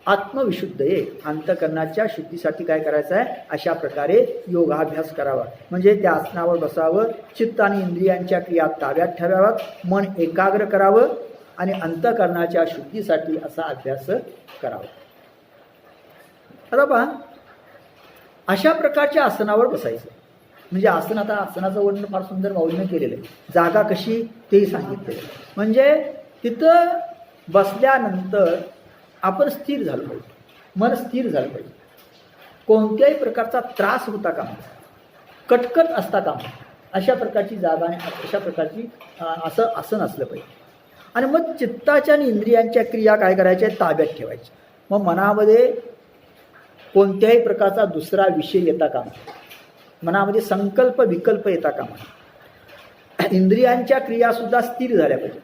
Speaker 1: आत्मविशुद्धये अंतकरणाच्या शुद्धीसाठी काय करायचं आहे? अशा प्रकारे योगाभ्यास करावा. म्हणजे त्या आसनावर बसावं, चित्त आणि इंद्रियांच्या क्रिया ताब्यात ठेवाव्यात, मन एकाग्र करावं आणि अंतकरणाच्या शुद्धीसाठी असा अभ्यास करावा. आता पहा अशा प्रकारच्या आसनावर बसायचं. म्हणजे आसन, आता आसनाचं वर्णन फार सुंदर माऊलीने केलेलं आहे. जागा कशी तेही सांगितले. म्हणजे तिथं बसल्यानंतर आपण स्थिर झालं पाहिजे, मन स्थिर झालं पाहिजे. कोणत्याही प्रकारचा त्रास होता कामा, कटकट असता कामा अशा प्रकारची जागा आणि अशा प्रकारची असं आसन असलं पाहिजे. आणि मग चित्ताच्या आणि इंद्रियांच्या क्रिया काय करायच्या? ताब्यात ठेवायच्या. मग मनामध्ये कोणत्याही प्रकारचा दुसरा विषय येता कामा, मनामध्ये संकल्प विकल्प येता कामा. इंद्रियांच्या क्रियासुद्धा स्थिर झाल्या पाहिजे.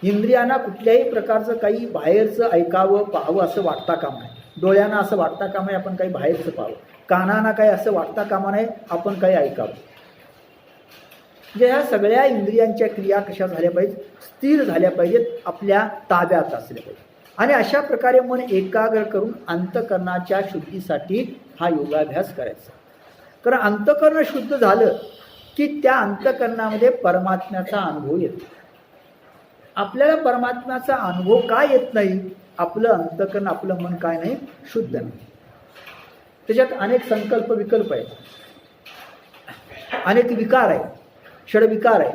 Speaker 1: इंद्रियांना कुठल्याही प्रकारचं काही बाहेरचं ऐकावं पाहावं असं वाटता कामा नये. डोळ्यांना असं वाटता कामा नये आपण काही बाहेरचं पाहावं. कानांना काही असं वाटता कामा नये आपण काही ऐकावं. म्हणजे ह्या सगळ्या इंद्रियांच्या क्रिया कशा झाल्या पाहिजेत? स्थिर झाल्या पाहिजेत, आपल्या ताब्यात असल्या पाहिजेत. आणि अशा प्रकारे मन एकाग्र करून अंतकरणाच्या शुद्धीसाठी हा योगाभ्यास करायचा. कारण अंतकरण शुद्ध झालं की त्या अंतकरणामध्ये परमात्म्याचा अनुभव येतो. आपल्याला परमात्म्याचा अनुभव काय येत नाही? आपलं अंतकरण, आपलं मन काय नाही? शुद्ध नाही. त्याच्यात अनेक संकल्प विकल्प आहेत, अनेक विकार आहेत, षडविकार आहेत.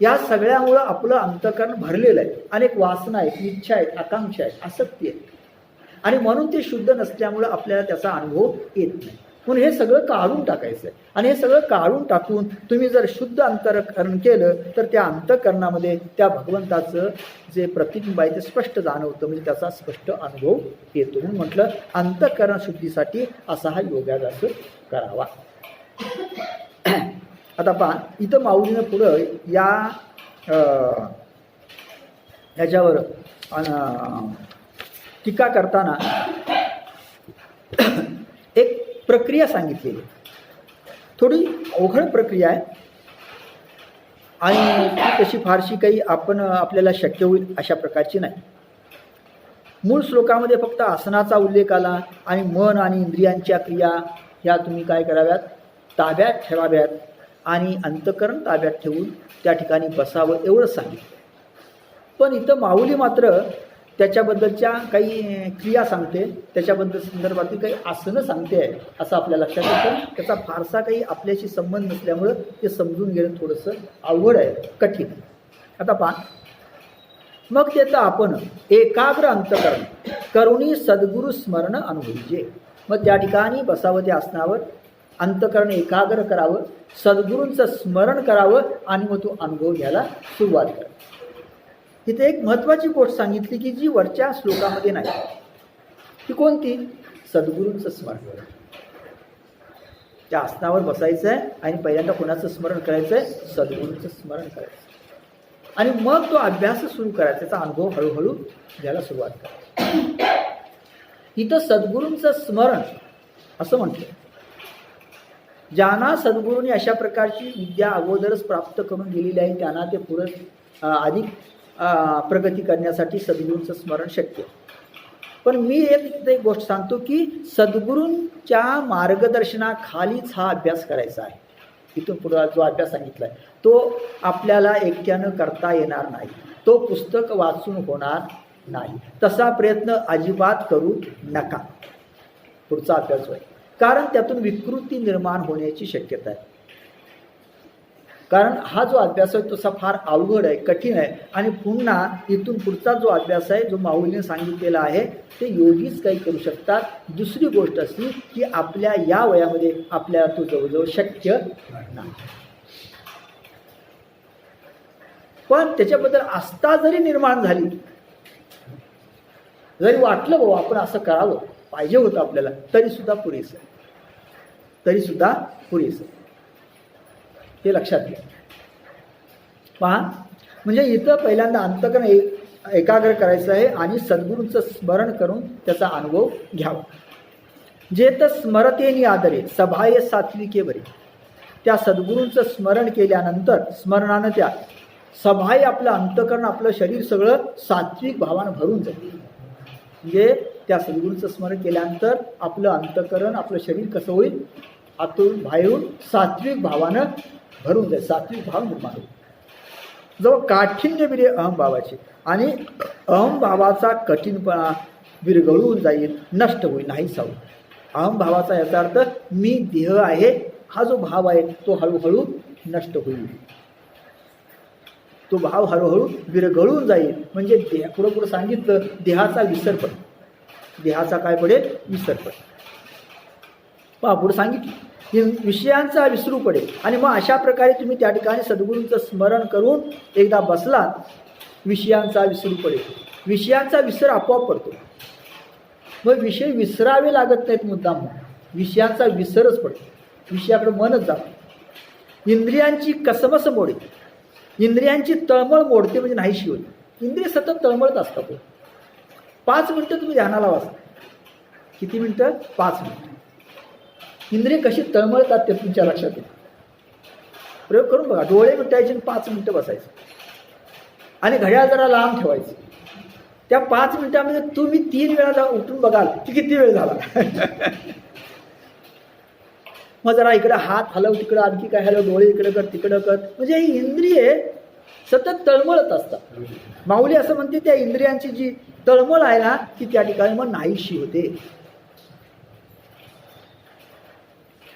Speaker 1: या सगळ्यामुळं आपलं अंतकरण भरलेलं आहे. अनेक वासना आहेत, इच्छा आहेत, आकांक्षा आहेत, आसक्ती आहेत. आणि म्हणून ते शुद्ध नसल्यामुळं आपल्याला त्याचा अनुभव येत नाही. म्हणून हे सगळं काढून टाकायचं आहे. आणि हे सगळं काढून टाकून तुम्ही जर शुद्ध अंतःकरण केलं तर त्या अंतःकरणामध्ये त्या भगवंताचं जे प्रतिबिंब आहे ते स्पष्ट जाणवतं, म्हणजे त्याचा स्पष्ट अनुभव येतो. म्हणून म्हटलं अंतःकरण शुद्धीसाठी असा हा योगाभ्यास करावा. आता पहा, इथं माऊलीनं पुढं या ह्याच्यावर टीका करताना एक प्रक्रिया सांगितलेली, थोडी अवघड प्रक्रिया आहे आणि तशी फारशी काही आपल्याला शक्य होईल अशा प्रकारची नाही. मूळ श्लोकामध्ये फक्त आसनाचा उल्लेख आला आणि मन आणि इंद्रियांच्या क्रिया ह्या तुम्ही काय कराव्यात, ताब्यात ठेवाव्यात आणि अंतःकरण ताब्यात ठेवून त्या ठिकाणी बसावं एवढंच सांगितलं. पण इथं माऊली मात्र त्याच्याबद्दलच्या काही क्रिया सांगते, त्याच्याबद्दल संदर्भातील काही आसनं सांगते आहे असं आपल्या लक्षात येतं. त्याचा फारसा काही आपल्याशी संबंध नसल्यामुळं ते समजून घेणं थोडंसं अवघड आहे, कठीण आहे. आता पहा, मग त्याचं आपण एकाग्र अंतःकरण करुणी सद्गुरु स्मरण अनुभवीजे. मग त्या ठिकाणी बसावं, त्या आसनावर अंतःकरण एकाग्र करावं, सद्गुरूंचं स्मरण करावं आणि मग तो अनुभव घ्यायला सुरुवात करावी. इथे एक महत्त्वाची गोष्ट सांगितली की जी वरच्या श्लोकामध्ये नाही, ती कोणती? सद्गुरूंचं स्मरण. त्या आसनावर बसायचं आहे आणि पहिल्यांदा कोणाचं स्मरण करायचं आहे? सद्गुरूंचं स्मरण करायचं आणि मग तो अभ्यास सुरू करायचा, त्याचा अनुभव हळूहळू घ्यायला सुरुवात करायची. इथं सद्गुरूंचं स्मरण असं म्हटलं. ज्यांना सद्गुरूंनी अशा प्रकारची विद्या अगोदरच प्राप्त करून दिलेली आहे त्यांना ते पुढं अधिक प्रगती करण्यासाठी सद्गुरूंचं स्मरण शक्य. पण मी एक गोष्ट सांगतो की सद्गुरूंच्या मार्गदर्शनाखालीच हा अभ्यास करायचा आहे. इथून पुढे जो अभ्यास सांगितला आहे तो आपल्याला एकट्यानं करता येणार नाही, तो पुस्तक वाचून होणार नाही. तसा प्रयत्न अजिबात करू नका. पुढचा अभ्यास होईल, कारण त्यातून विकृती निर्माण होण्याची शक्यता आहे. कारण हा जो अभ्यास आहे तसा फार अवघड आहे, कठीण आहे. आणि पुन्हा इथून पुढचा जो अभ्यास आहे जो माऊलीने सांगितलेला आहे ते योगीच काही करू शकतात. दुसरी गोष्ट अशी की आपल्या या वयामध्ये आपल्याला तो जवळजवळ शक्य नाही. पण त्याच्याबद्दल आस्था जरी निर्माण झाली, जरी वाटलं बाबा आपण असं करावं पाहिजे होतं आपल्याला, तरीसुद्धा पुरेसं, तरीसुद्धा पुरेसं. हे लक्षात घ्या. पहा, म्हणजे इथं पहिल्यांदा अंतःकरण एकाग्र करायचं आहे आणि सद्गुरूंचं स्मरण करून त्याचा अनुभव घ्यावा. जे तर स्मरतेनी आदरे सभाय सात्विके बरे. त्या सद्गुरूंचं स्मरण केल्यानंतर स्मरणानं त्या सभाय आपलं अंतःकरण आपलं शरीर सगळं सात्विक भावानं भरून जाईल. म्हणजे त्या सद्गुरूंचं स्मरण केल्यानंतर आपलं अंतःकरण आपलं शरीर कसं होईल, आतून बाहेरून सात्विक भावानं भरून जाईल, सात्विक भाव निर्माण होईल. जवळ काठिण्य विरे अहमभावाचे आणि अहमभावाचा कठीणपणा विरघळून जाईल, नष्ट होईल, नाही होईल. अहमभावाचा याचा अर्थ मी देह आहे हा जो भाव आहे तो हळूहळू नष्ट होईल, तो भाव हळूहळू विरघळून जाईल. म्हणजे पुढं पुढं सांगितलं देहाचा विसर पडेल, देहाचा काय पडेल? विसर पडेल. पहा पुढे सांगितलं विषयांचा विसरू पडेल. आणि मग अशा प्रकारे तुम्ही त्या ठिकाणी सद्गुरूंचं स्मरण करून एकदा बसलात, विषयांचा विसरू पडेल. विषयांचा विसर आपोआप पडतो. मग विषय विसरावे लागत नाहीत मुद्दाम, विषयांचा विसरच पडतो, विषयाकडे मनच जातं. इंद्रियांची कसमस मोडे, इंद्रियांची तळमळ मोडते म्हणजे नाहीशी होते. इंद्रिय सतत तळमळत असतात. 5 मिनटं तुम्ही ध्यानाला बसा. किती मिनटं? 5 मिनटं. इंद्रिय कशी तळमळतात ते तुमच्या लक्षात येईल. प्रयोग करून बघा. डोळे मिटायचे 5 मिनटं बसायचं आणि घड्याळ जरा लांब ठेवायचं. त्या 5 मिनिटामध्ये तुम्ही 3 वेळा उठून बघाल की किती वेळ झाला. मग जरा इकडं हात हलव, तिकडं आणखी काय हलव, डोळे इकडं कर तिकडं कर. म्हणजे ही इंद्रिये सतत तळमळत असतात. माऊली असं म्हणते त्या इंद्रियांची जी तळमळ आहे ना ती त्या ठिकाणी मग नाहीशी होते.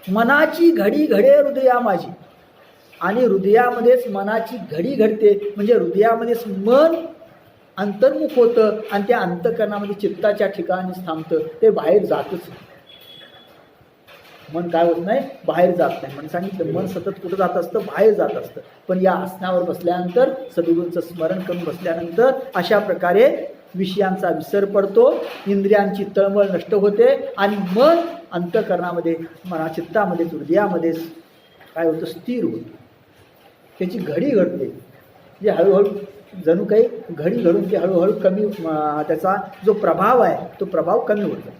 Speaker 1: मनाची घडी घडे हृदया माझी, आणि हृदयामध्येच मनाची घडी घडते. म्हणजे हृदयामध्येच मन अंतर्मुख होतं आणि त्या अंतःकरणामध्ये चित्ताच्या ठिकाणी थांबतं, ते बाहेर जातच. मन काय होत नाही, बाहेर जात नाही. म्हणून सांगितलं मन सतत कुठं जात असतं, बाहेर जात असतं. पण या आसनावर बसल्यानंतर, सद्गुरूंचं स्मरण करून बसल्यानंतर अशा प्रकारे विषयांचा विसर पडतो, इंद्रियांची तळमळ नष्ट होते आणि मन अंतःकरणामध्ये, मना चित्तामध्ये, हृदयामध्ये काय होतं, स्थिर होतं. त्याची घडी घडते, जे हळूहळू जणू काही घडी घडून ते हळूहळू कमी, त्याचा जो प्रभाव आहे तो प्रभाव कमी होतो.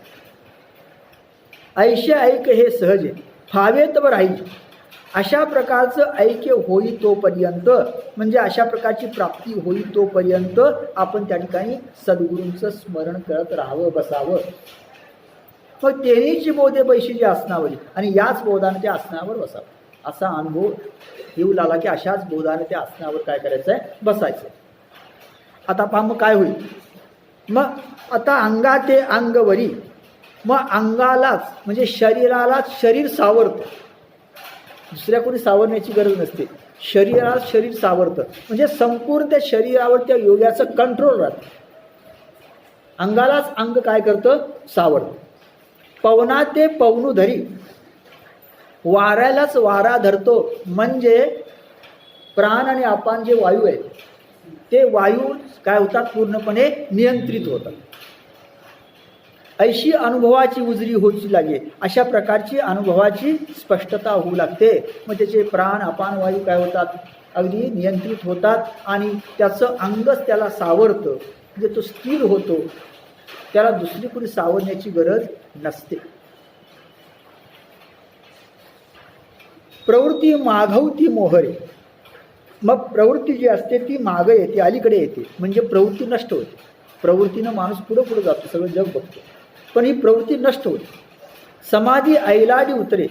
Speaker 1: ऐशे ऐक हे सहज आहे, फावे तर राहील. अशा प्रकारचं ऐक्य होई तोपर्यंत, म्हणजे अशा प्रकारची प्राप्ती होई तोपर्यंत आपण त्या ठिकाणी सद्गुरूंचं स्मरण करत राहावं, बसावं. मग तेनीची बोधे बैशीची आसनावरी, आणि याच बोधाने त्या आसनावर बसावं. असा अनुभव येऊ लागला की अशाच बोधाने त्या आसनावर काय करायचं आहे, बसायचं. आता पहा मग काय होईल, मग आता अंगा ते अंगवरी, मग अंगालाच म्हणजे शरीरालाच शरीर सावरतं. दुसऱ्या कोणी सावरण्याची गरज नसते, शरीरात शरीर सावरतं. म्हणजे संपूर्ण त्या शरीरावर त्या योगाचं कंट्रोल राहतं. अंगालाच अंग काय करतं, सावरतं. पवना ते पवनू धरी, वाऱ्यालाच वारा धरतो. म्हणजे प्राण आणि अपान जे वायू आहेत ते वायू काय होतात, पूर्णपणे नियंत्रित होतात. ऐशी अनुभवाची उजरी होची लागे, अशा प्रकारची अनुभवाची स्पष्टता होऊ लागते. मग त्याचे प्राण अपान वायू काय होतात, अगदी नियंत्रित होतात आणि त्याचं अंगच त्याला सावरतं. म्हणजे तो स्थिर होतो, त्याला दुसरी कुणी सावरण्याची गरज नसते. प्रवृत्ती मागवती मोहरे, मग प्रवृत्ती जी असते ती मागं येते, अलीकडे येते. म्हणजे प्रवृत्ती नष्ट होते. प्रवृत्तीनं माणूस पुढं पुढं जातो, सगळं जग बघतो, पण ही प्रवृत्ती नष्ट होते. समाधी ऐलाडी उतरे,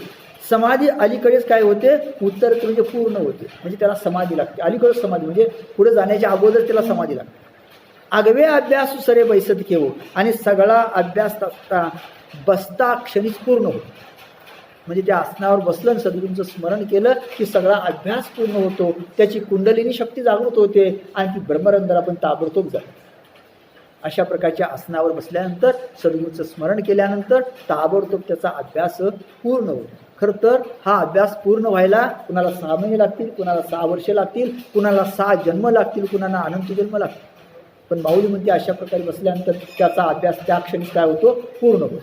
Speaker 1: समाधी अलीकडेच काय होते, उतरते म्हणजे पूर्ण होते. म्हणजे त्याला समाधी लागते, अलीकडेच समाधी, म्हणजे पुढे जाण्याच्या अगोदर त्याला समाधी लागते. आगवे अभ्यास सरे बैसत घेऊ, आणि सगळा अभ्यास बसता क्षणीच पूर्ण होतो. म्हणजे त्या आसनावर बसलं आणि सद्गुरूंचं स्मरण केलं की सगळा अभ्यास पूर्ण होतो, त्याची कुंडलिनी शक्ती जागृत होते आणि ती ब्रह्मरंध्र आपण ताबडतोब जाते. अशा प्रकारच्या आसनावर बसल्यानंतर, सद्गुरूंचं स्मरण केल्यानंतर ताबडतोब त्याचा अभ्यास पूर्ण होतो. खरं तर हा अभ्यास पूर्ण व्हायला कुणाला 6 महिने लागतील, कुणाला 6 वर्षे लागतील, कुणाला 6 जन्म लागतील, कुणाला अनंत जन्म लागतील. पण माऊली म्हणते अशा प्रकारे बसल्यानंतर त्याचा अभ्यास त्या क्षणी काय होतो, पूर्ण होतो.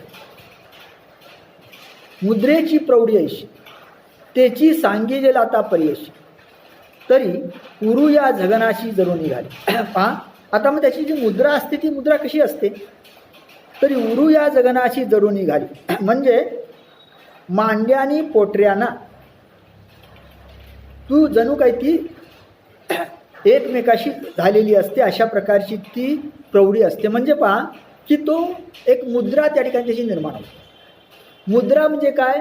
Speaker 1: मुद्रेची प्रौढी ऐशी, त्याची सांगितलेला आता परियशी, तरी उरू या जगनाशी जरूर निघाली. पहा आता मग त्याची जी मुद्रा असते ती मुद्रा कशी असते, तरी उरू या जगनाशी जरूर निघाली. म्हणजे मांड्यानी पोटऱ्यांना तू जणू काही ती एकमेकाशी झालेली असते, अशा प्रकारची ती प्रौढी असते. म्हणजे पहा की तो एक मुद्रा त्या ठिकाणी त्याची निर्माण होते. मुद्रा म्हणजे काय,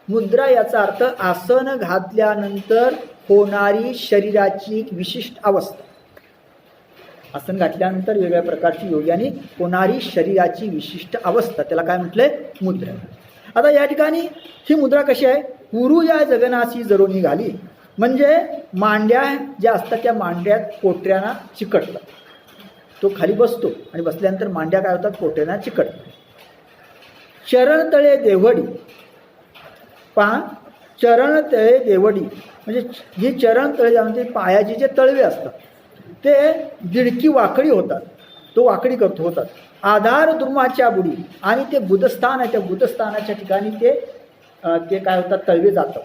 Speaker 1: मुद्रा याचा अर्थ आसन घातल्यानंतर होणारी शरीराची एक विशिष्ट अवस्था. आसन घातल्यानंतर वेगवेगळ्या प्रकारची योग्याने होणारी शरीराची विशिष्ट अवस्था, त्याला काय म्हटलंय, मुद्रा. आता या ठिकाणी ही मुद्रा कशी आहे, उरू या जगनाशी जरूर निघाली. म्हणजे मांड्या ज्या असतात त्या मांड्यात पोटऱ्यांना चिकटतात. तो खाली बसतो आणि बसल्यानंतर मांड्या काय होतात, पोटऱ्यांना चिकटतात. चरण तळे देवडी, पहा चरण तळे देवडी म्हणजे ही चरण तळे म्हणजे पायाचे जे तळवे असतात ते दिडकी वाकडी होतात, तो वाकडी करतो होतात. आधार दुर्माच्या बुडी, आणि ते बुधस्थान आहे, त्या बुधस्थानाच्या ठिकाणी ते काय होतात, तळवे जातात,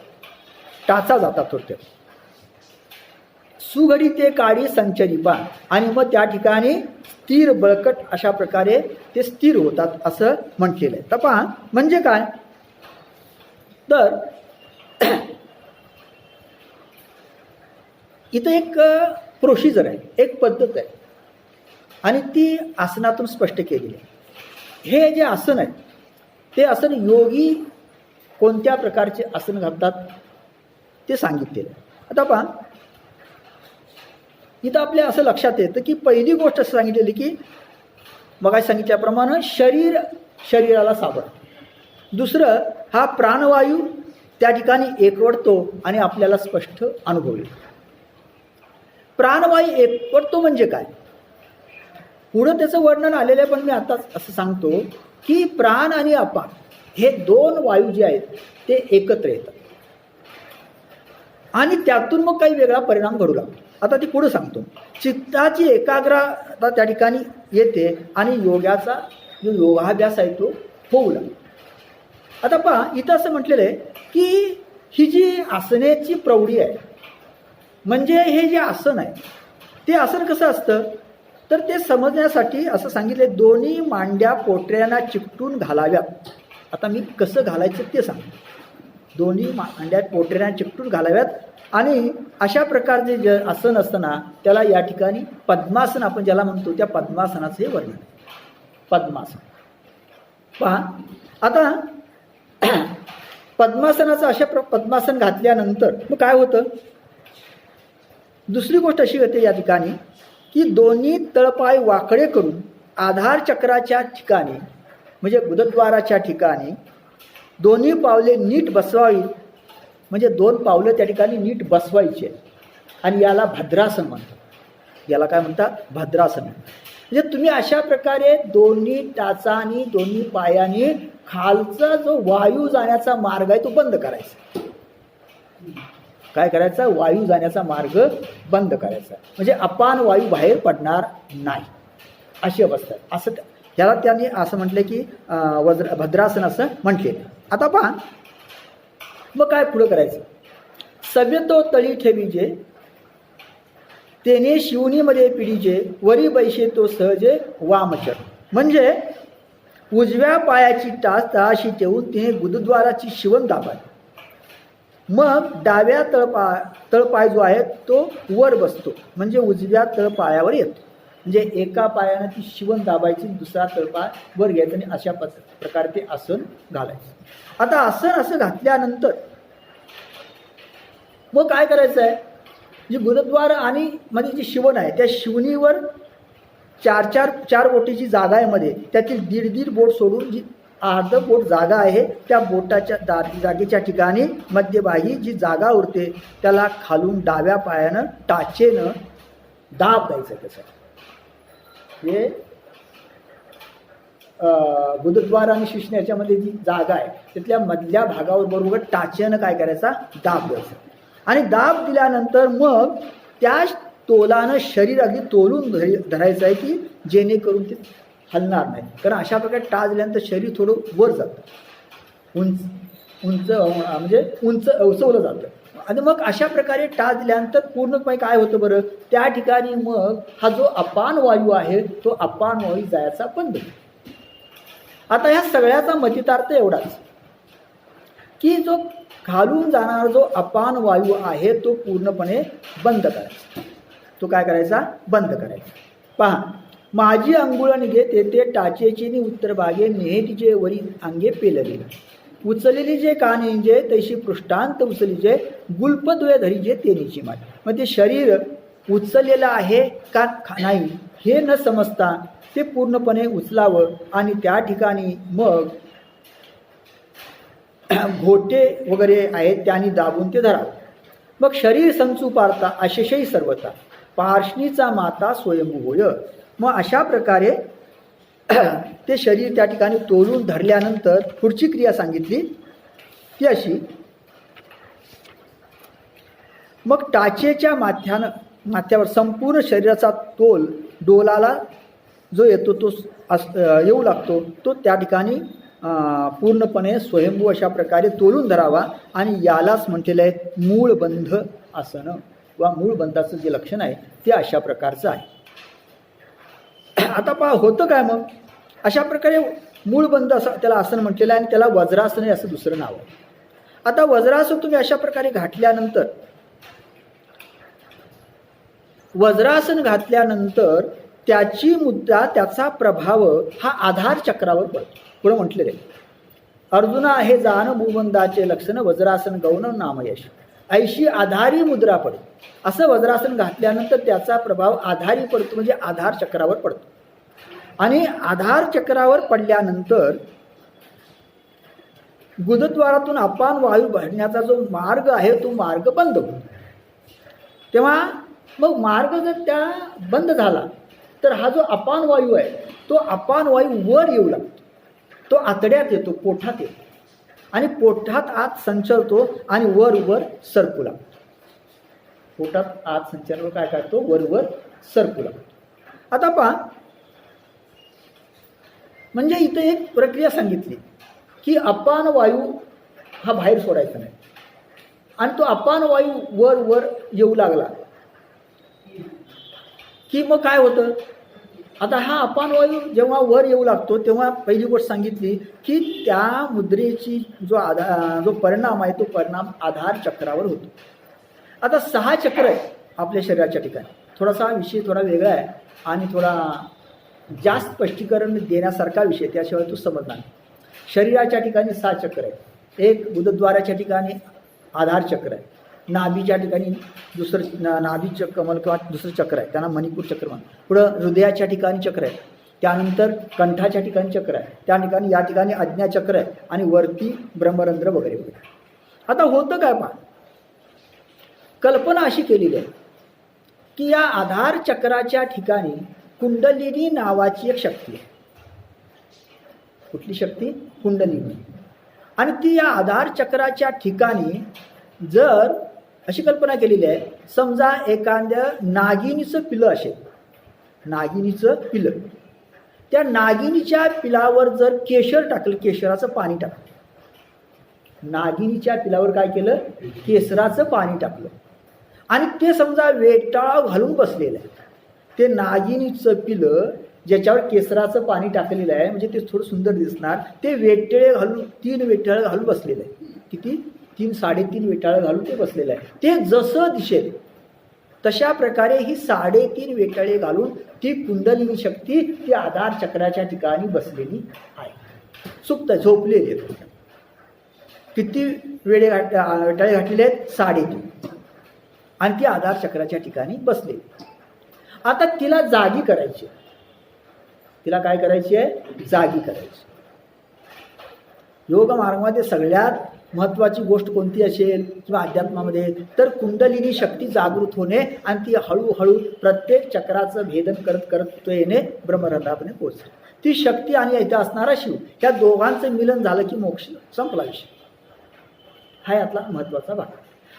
Speaker 1: टाचा जातात थोडक्यात. सुघडी ते काढी संचरी पा, आणि मग त्या ठिकाणी स्थिर बळकट अशा प्रकारे ते स्थिर होतात असं म्हटलेलं आहे. तर पहा म्हणजे काय, तर इथं एक प्रोसिजर आहे, एक पद्धत आहे आणि ती आसनातून स्पष्ट केलेली आहे. हे जे आसन आहे ते आसन योगी कोणत्या प्रकारचे आसन घालतात ते सांगितलेलं आहे. आता पहा इथं आपल्या असं लक्षात येतं की पहिली गोष्ट असं सांगितलेली की मग सांगितल्याप्रमाणे शरीराला सावरतं. दुसरं हा प्राणवायू त्या ठिकाणी एकवटतो आणि आपल्याला स्पष्ट अनुभव येतो. प्राणवायू एकवटतो म्हणजे काय, पुढं त्याचं वर्णन आलेलं आहे, पण मी आता असं सांगतो की प्राण आणि अपान हे दोन वायू जे आहेत ते एकत्र येतात आणि त्यातून मग काही वेगळा परिणाम घडू लागतो. आता ती पुढे सांगतो. चित्ताची एकाग्रता त्या ठिकाणी येते आणि योगाचा जो योगाभ्यास आहे तो होऊ लागतो. आता पहा, इथं असं म्हटलेलं आहे की ही जी आसनेची प्रौढी आहे, म्हणजे हे जे आसन आहे ते आसन कसं असतं तर ते समजण्यासाठी असं सांगितले, दोन्ही मांड्या पोटऱ्यांना चिकटून घालाव्यात. आता मी कसं घालायचं ते सांगतो. दोन्ही मांड्या पोटऱ्यांना चिकटून घालाव्यात आणि अशा प्रकारचे जे आसन असतं ना त्याला या ठिकाणी पद्मासन आपण ज्याला म्हणतो त्या पद्मासनाचं हे वर्णन आहे. पद्मासन पहा, आता पद्मासनाचं पद्मासन घातल्यानंतर मग काय होतं. दुसरी गोष्ट अशी होते या ठिकाणी की दोन्ही तळपाय वाकडे करून आधार चक्राच्या ठिकाणी म्हणजे गुदद्वाराच्या ठिकाणी दोन्ही पावले नीट बसवावी. म्हणजे दोन पावलं त्या ठिकाणी नीट बसवायचे आणि याला भद्रासन म्हणतात. याला काय म्हणतात? भद्रासन. म्हणजे तुम्ही अशा प्रकारे दोन्ही टाचानी दोन्ही पायानी खालचा जो वायू जाण्याचा मार्ग आहे तो बंद करायचा. काय करायचा? वायू जाण्याचा मार्ग बंद करायचा. म्हणजे अपान वायू बाहेर पडणार नाही अशी अवस्था आहे. असं ह्याला त्यांनी असं म्हटलं की भद्रासन असं म्हटले. आता पहा मग काय पुढं करायचं. सभ्यतो तळी ठेवीजे तेने शिवणीमध्ये पिढीजे वरी बैशे तो सहजे वामचर. म्हणजे उजव्या पायाची टाच तळाशी ठेवून तिने गुरुद्वाराची शिवण दाबावी. मग डाव्या तळपाय जो आहे तो वर बसतो म्हणजे उजव्या तळपायावर येतो. म्हणजे एका पायानं ती शिवण दाबायची, दुसरा तळपाय वर घ्यायचं आणि अशा प्रकारे ते आसन घालायचं. आता आसन असं घातल्यानंतर मग काय करायचं आहे. जी गुरुद्वार आणि मध्ये जी शिवण आहे त्या शिवणीवर चार बोटीची जागा आहे मध्ये, त्यातील दीड बोट सोडून जी अर्ध बोट जागा आहे त्या बोटाच्या जागेच्या ठिकाणी मध्यभागी जी जागा उरते त्याला खालून डाव्या पायानं टाचेनं दाब द्यायचं. कसं हे गुरुद्वार आणि शिष्ण याच्यामध्ये जी जागा आहे तिथल्या मधल्या भागावर बरोबर टाचेनं काय करायचा? दाब द्यायचा. आणि दाब दिल्यानंतर मग त्या तोलानं शरीर अगदी तोलून धरायचं आहे की जेणेकरून ते हलणार नाही. कारण अशा प्रकारे टाच दिल्यानंतर शरीर थोडं वर जातं, उंच म्हणजे उंच अवसवलं जातं. आणि मग अशा प्रकारे टाच दिल्यानंतर पूर्णपणे काय होतं बरं, त्या ठिकाणी मग हा जो अपान वायू आहे तो अपान वायू जायचा बंद होतो. आता ह्या सगळ्याचा मतितार्थ एवढाच की जो खालून जाणारा जो अपान वायू आहे तो पूर्णपणे बंद करायचा. तो काय करायचा? बंद करायचा. पहा, माझी अंघुळ निघे तेथे टाचेची नि उत्तर भागे नेहतीचे वरी अंगे पेलली. उचलेली जे काने जे तैशी पृष्ठांत उचली जे गुल्पद्वय धरी जे तेनीची माय. मग ते शरीर उचललेलं आहे का नाही हे न समजता ते पूर्णपणे उचलावं आणि त्या ठिकाणी मग घोटे वगैरे आहेत त्यांनी दाबून ते धरावं. मग शरीर संचू पारता अशेषही सर्वता पार्ष्णीचा माता स्वयंभू होय. मग अशा प्रकारे ते शरीर त्या ठिकाणी तोलून धरल्यानंतर पुढची क्रिया सांगितली ती अशी. मग टाचेच्या माथ्यावर संपूर्ण शरीराचा तोल डोलाला जो येतो तो येऊ लागतो. तो त्या ठिकाणी पूर्णपणे स्वयंभू अशा प्रकारे तोलून धरावा आणि यालाच म्हटलेलं आहे मूळबंध आसन वा मूळबंधाचं जे लक्षण आहे ते अशा प्रकारचं आहे. आता पहा होतं काय मग अशा प्रकारे मूळबंध असं त्याला आसन म्हटलेलं आहे आणि त्याला वज्रासन असं दुसरं नाव आहे. आता वज्रासन तुम्ही अशा प्रकारे घातल्यानंतर वज्रासन घातल्यानंतर त्याची मुद्रा त्याचा प्रभाव हा आधार चक्रावर पडतो. पुढे म्हटलेलं आहे अर्जुना हे जाण मूळबंधाचे लक्षण वज्रासन गौण नामयश ऐशी आधारी मुद्रा पडते. असं वज्रासन घातल्यानंतर त्याचा प्रभाव आधारी पडतो म्हणजे आधार चक्रावर पडतो. आणि आधार चक्रावर पडल्यानंतर गुदद्वारातून अपान वायू भरण्याचा जो मार्ग आहे तो मार्ग बंद होतो. तेव्हा मग मार्ग जर त्या बंद झाला तर हा जो अपान वायू आहे तो अपान वायू वर येऊ लागतो. तो आतड्यात येतो, पोटात येतो. आणि पोटात आत संचरतो आणि वर वर सरकू लागतो. पोटात आत संचरतो, काय करतो, वर वर सरकू लागतो. आता पहा, म्हणजे इथं एक प्रक्रिया सांगितली की अपान वायू हा बाहेर सोडायचा नाही, आणि तो अपान वायू वर वर येऊ लागला की मग काय होतं. आता हा अपान वायू जेव्हा वर येऊ लागतो तेव्हा पहिली गोष्ट सांगितली की त्या मुद्रेची जो परिणाम आहे तो परिणाम आधार चक्रावर होतो. आता 6 चक्र आहे आपल्या शरीराच्या ठिकाणी. थोडासा विषय थोडा वेगळा आहे आणि थोडा जास्त स्पष्टीकरण देण्यासारखा विषय, त्याशिवाय तो समजणार नाही. शरीराच्या ठिकाणी 6 चक्र आहेत. एक बुधद्वाराच्या ठिकाणी आधार चक्र आहे, नाभीच्या ठिकाणी दुसरं नाभीचं कमल किंवा दुसरं चक्र आहे, त्यांना मणिपूर चक्र म्हणतात. पुढं हृदयाच्या ठिकाणी चक्र आहे, त्यानंतर कंठाच्या ठिकाणी चक्र आहे, त्या ठिकाणी या ठिकाणी आज्ञा चक्र आहे, आणि वरती ब्रह्मरंध्र वगैरे वगैरे. आता होतं काय पहा, कल्पना अशी केलेली आहे की या आधार चक्राच्या ठिकाणी कुंडलिनी नावाची एक शक्ती आहे. कुठली शक्ती? कुंडलिनी. आणि ती या आधार चक्राच्या ठिकाणी जर अशी कल्पना केलेली आहे, समजा एखाद्या नागिनीचं पिलं असेल, नागिनीचं पिलं, त्या नागिनीच्या पिलावर जर केशर टाकलं, केशराचं पाणी टाकलं, नागिनीच्या पिलावर काय केलं, केशराचं पाणी टाकलं, आणि ते समजा वेटाळ घालून बसलेलं आहे. ते नागिनीचं पिलं ज्याच्यावर केसराचं पाणी टाकलेलं आहे, म्हणजे ते थोडं सुंदर दिसणार, ते वेटाळे घालून 3 वेटाळे घालून बसलेलं आहे. किती? 3-3.5 वेटाळे घालून ते बसलेलं आहे. ते जसं दिसेल तशा प्रकारे ही 3.5 वेटाळे घालून ती कुंडलिनी शक्ती ती आधार चक्राच्या ठिकाणी बसलेली आहे. सुप्त झोपलेली आहे. किती वेटाळे घातलेले आहेत? 3.5. आणि ती आधार चक्राच्या ठिकाणी बसलेली. आता तिला जागी करायची. तिला काय करायची आहे? जागी करायची. योग मार्गामध्ये सगळ्यात महत्त्वाची गोष्ट कोणती असेल किंवा अध्यात्मामध्ये, तर कुंडलिनी शक्ती जागृत होणे आणि ती हळूहळू प्रत्येक चक्राचं भेदन करत करत तो येणे ब्रह्मरंध्रापर्यंत पोहोचते. ती शक्ती आणि इथं असणारा शिव, ह्या दोघांचं मिलन झालं की मोक्ष संपला विषय. हा यातला महत्त्वाचा भाग.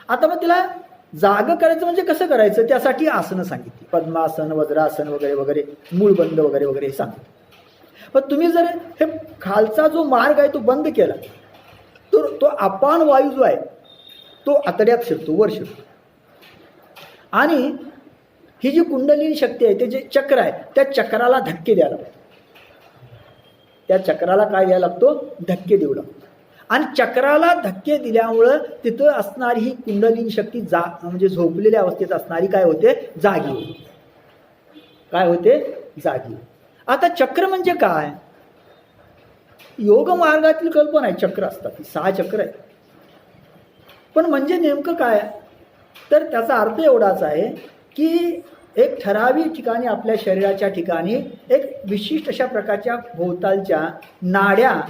Speaker 1: आता मग तिला जाग करायचं म्हणजे कसं करायचं, त्यासाठी आसनं सांगितली, पद्मासन, वज्रासन वगैरे वगैरे, मूळबंद वगैरे वगैरे हे सांगितलं. पण तुम्ही जर हे खालचा जो मार्ग आहे तो बंद केला तर तो अपान वायू जो आहे तो आतड्यात शिरतो, वर शिरतो, आणि ही जी कुंडलिनी शक्ती आहे ते जे चक्र आहे त्या चक्राला धक्के द्यायला लागतो. त्या चक्राला काय द्यायला लागतो? धक्के देऊ लागतो. आणि चक्राला धक्के दिल्यामुळं तिथं असणारी ही कुंडलिनी शक्ती म्हणजे झोपलेल्या अवस्थेत असणारी काय होते? जागी होते. काय होते? जागी. आता चक्र म्हणजे काय? योग मार्गातील कल्पना आहे, चक्र असतात, 6 चक्र आहे. पण म्हणजे नेमकं काय? तर त्याचा अर्थ एवढाच आहे की एक ठराविक ठिकाणी आपल्या शरीराच्या ठिकाणी एक विशिष्ट अशा प्रकारच्या भोवतालच्या नाड्या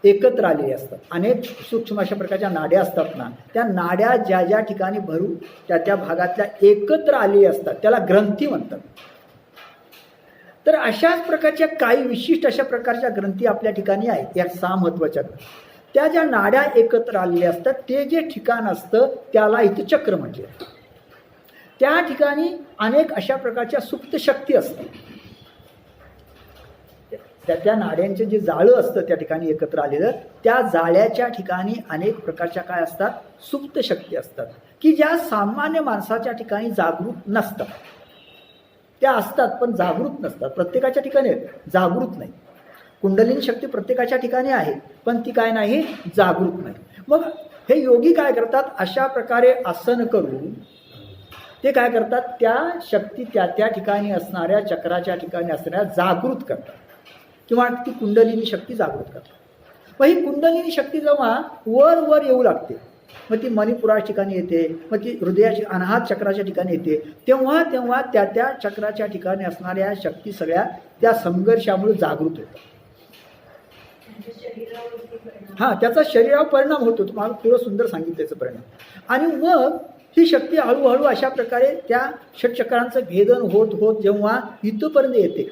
Speaker 1: एकत्र आलेल्या असतात. अनेक सूक्ष्म अशा प्रकारच्या नाड्या असतात ना, त्या नाड्या ज्या ज्या ठिकाणी भरू त्या त्या भागातल्या एकत्र आलेल्या असतात, त्याला ग्रंथी म्हणतात. तर अशाच प्रकारच्या काही विशिष्ट अशा प्रकारच्या ग्रंथी आपल्या ठिकाणी आहेत. या 6 महत्त्वाच्या ग्रंथी, त्या ज्या नाड्या एकत्र आलेल्या असतात ते जे ठिकाण असतं त्याला इथं चक्र म्हटले. त्या ठिकाणी अनेक अशा प्रकारच्या सुप्त शक्ती असतात. त्या नाड्यांचे जे जाळं असतं त्या ठिकाणी एकत्र आलेलं, त्या जाळ्याच्या ठिकाणी अनेक प्रकारच्या काय असतात? सुप्त शक्ती असतात, की ज्या सामान्य माणसाच्या ठिकाणी जागृत नसतात. त्या असतात पण जागृत नसतात. प्रत्येकाच्या ठिकाणी जागृत नाही. कुंडलिनी शक्ती प्रत्येकाच्या ठिकाणी आहे पण ती काय नाही? जागृत नाही. मग हे योगी काय करतात? अशा प्रकारे आसन करून ते काय करतात? त्या शक्ती त्या त्या ठिकाणी असणाऱ्या चक्राच्या ठिकाणी असणाऱ्या जागृत करतात किंवा ती कुंडलिनी शक्ती जागृत करतात. मग ही कुंडलिनी शक्ती जेव्हा वर वर येऊ लागते, मग ती मणिपुराच्या ठिकाणी येते, मग ती हृदयाच्या अनाहत चक्राच्या ठिकाणी येते, तेव्हा तेव्हा त्या त्या चक्राच्या ठिकाणी असणाऱ्या शक्ती सगळ्या त्या संघर्षामुळे जागृत होतात. हां, त्याचा शरीरावर परिणाम होतो. तुम्हाला थोडं सुंदर सांगितलं त्याचा परिणाम. आणि मग ही शक्ती हळूहळू अशा प्रकारे त्या षटचक्रांचं भेदन होत होत जेव्हा इथपर्यंत येते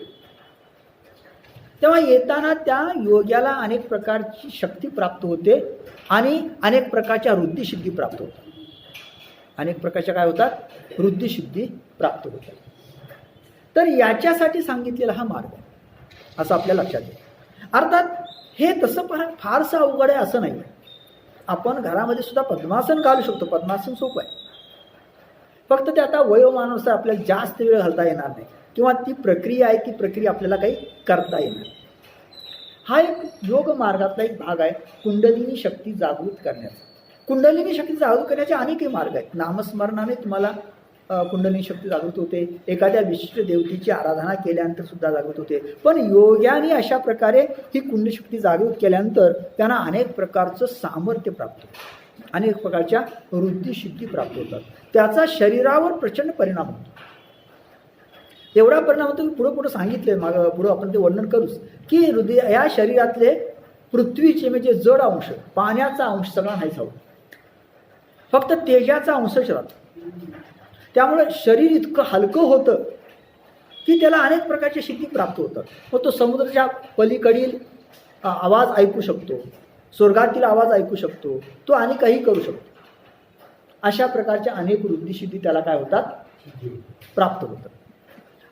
Speaker 1: तेव्हा येताना त्या योग्याला अनेक प्रकारची शक्ती प्राप्त होते आणि अनेक प्रकारच्या वृद्धिसिद्धी प्राप्त होतात. अनेक प्रकारच्या काय होतात? वृद्धिसिद्धी प्राप्त होतात. तर याच्यासाठी सांगितलेला हा मार्ग आहे असं आपल्या लक्षात येईल. अर्थात हे तसं फारसं अवघड आहे असं नाही. आपण घरामध्ये सुद्धा पद्मासन घालू शकतो. पद्मासन सोपं आहे. फक्त ते आता वयोमानानुसार आपल्याला जास्त वेळ घालता येणार नाही किंवा ती प्रक्रिया आहे, ती प्रक्रिया आपल्याला काही करता येणार. हा एक योग मार्गातला एक भाग आहे कुंडलिनी शक्ती जागृत करण्याचा. कुंडलिनी शक्ती जागृत करण्याचे अनेकही मार्ग आहेत. नामस्मरणाने तुम्हाला कुंडलिनी शक्ती जागृत होते. एखाद्या विशिष्ट देवतेची आराधना केल्यानंतर सुद्धा जागृत होते. पण योग्याने अशा प्रकारे ही कुंडशक्ती जागृत केल्यानंतर त्यांना अनेक प्रकारचं सामर्थ्य प्राप्त होतं. अनेक प्रकारच्या वृद्धिसिद्धी प्राप्त होतात. त्याचा शरीरावर प्रचंड परिणाम होतो. एवढा परिणाम होतो की पुढं सांगितलंय, मागं पुढं आपण ते वर्णन करूच की हृदय या शरीरातले पृथ्वीचे म्हणजे जड अंश, पाण्याचा अंश सगळा नाहीच हवा, फक्त तेजाचा अंशच राहतो. त्यामुळे शरीर इतकं हलकं होतं की त्याला अनेक प्रकारच्या सिद्धी प्राप्त होतात. मग तो समुद्राच्या पलीकडील आवाज ऐकू शकतो, स्वर्गातील आवाज ऐकू शकतो, तो आणि काही करू शकतो. अशा प्रकारच्या अनेक वृद्धिसिद्धी त्याला काय होतात? प्राप्त होतात.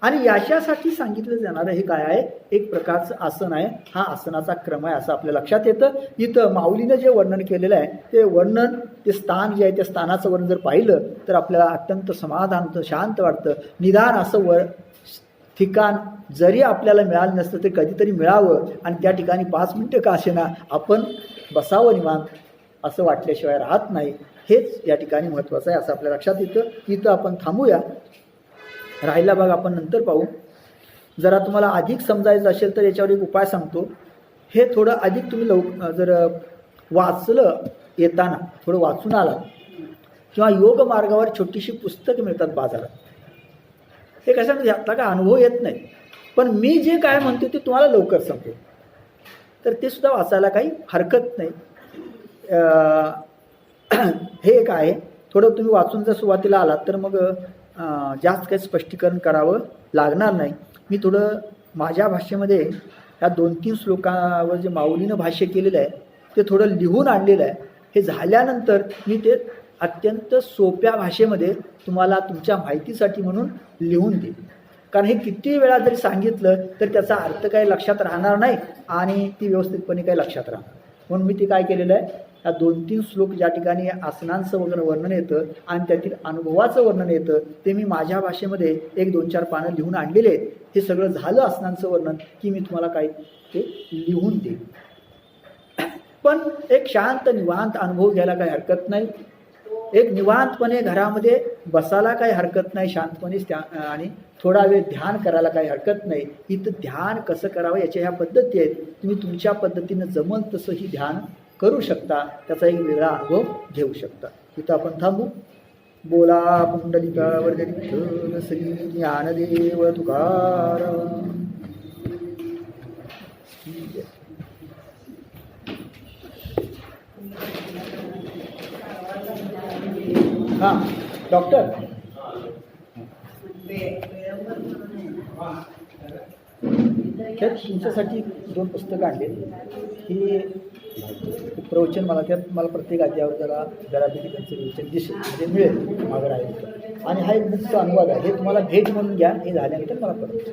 Speaker 1: आणि याच्यासाठी सांगितलं जाणारं हे काय आहे? एक प्रकारचं आसन आहे. हा आसनाचा क्रम आहे असं आपल्या लक्षात येतं. इथं माऊलीनं जे वर्णन केलेलं आहे ते वर्णन, ते स्थान जे आहे त्या स्थानाचं वर्णन जर पाहिलं तर आपल्याला अत्यंत समाधान होतं, शांत वाटतं. निदान असं ठिकाण जरी आपल्याला मिळालं नसतं तरी कधीतरी मिळावं आणि त्या ठिकाणी 5 मिनिटं का असेना आपण बसावं निवांत, असं वाटल्याशिवाय राहत नाही. हेच या ठिकाणी महत्त्वाचं आहे असं आपल्या लक्षात येतं. इथं आपण थांबूया. राहिला भाग आपण नंतर पाहू. जरा तुम्हाला अधिक समजायचं असेल तर याच्यावर एक उपाय सांगतो. हे थोडं अधिक तुम्ही जर वाचलं, येताना थोडं वाचून आलात किंवा योग मार्गावर छोटीशी पुस्तकं मिळतात बाजारात. हे कशामध्ये यातला काय अनुभव येत नाही, पण मी जे काय म्हणतो ते तुम्हाला लवकर समजेल, तर ते सुद्धा वाचायला काही हरकत नाही. हे एक आहे. थोडं तुम्ही वाचून जर सुरुवातीला आलात तर मग जास्त काही स्पष्टीकरण करावं लागणार नाही. मी थोडं माझ्या भाषेमध्ये ह्या 2-3 श्लोकावर जे माऊलीनं भाष्य केलेलं आहे ते थोडं लिहून आणलेलं आहे. हे झाल्यानंतर मी ते अत्यंत सोप्या भाषेमध्ये तुम्हाला तुमच्या माहितीसाठी म्हणून लिहून देईन. कारण हे किती वेळा जरी सांगितलं तर त्याचा अर्थ काही लक्षात राहणार नाही आणि ती व्यवस्थितपणे काही लक्षात राहणार. म्हणून मी ते काय केलेलं आहे, या 2-3 श्लोक ज्या ठिकाणी आसनांचं वगैरे वर्णन येतं आणि त्यातील अनुभवाचं वर्णन येतं ते मी माझ्या भाषेमध्ये 1-2-4 पानं लिहून आणलेले आहेत. हे सगळं झालं आसनांचं वर्णन की मी तुम्हाला काय ते लिहून देईन. पण एक शांत निवांत अनुभव घ्यायला काही हरकत नाही. एक निवांतपणे घरामध्ये बसायला काही हरकत नाही, शांतपणे आणि थोडा वेळ ध्यान करायला काही हरकत नाही. इथं ध्यान कसं करावं याच्या ह्या पद्धती आहेत. तुम्ही तुमच्या पद्धतीनं जमल तसं ही ध्यान करू शकता, त्याचा एक वेगळा अनुभव घेऊ शकता. इथं आपण थांबू. बोला पुंडलिका वरदे विठ्ठल श्री ज्ञानदेव तुकाराम. हां डॉक्टर, त्यात तुमच्यासाठी 2 पुस्तकं आणले. ही प्रवचन मला त्यात मला प्रत्येक अध्यायावर बऱ्यापैकी त्यांचं प्रवचन दिसेल म्हणजे मिळेल मागं राहील. आणि हा एक बुकचा अनुवाद आहे. हे तुम्हाला भेट म्हणून घ्या. हे झाल्यानंतर मला परत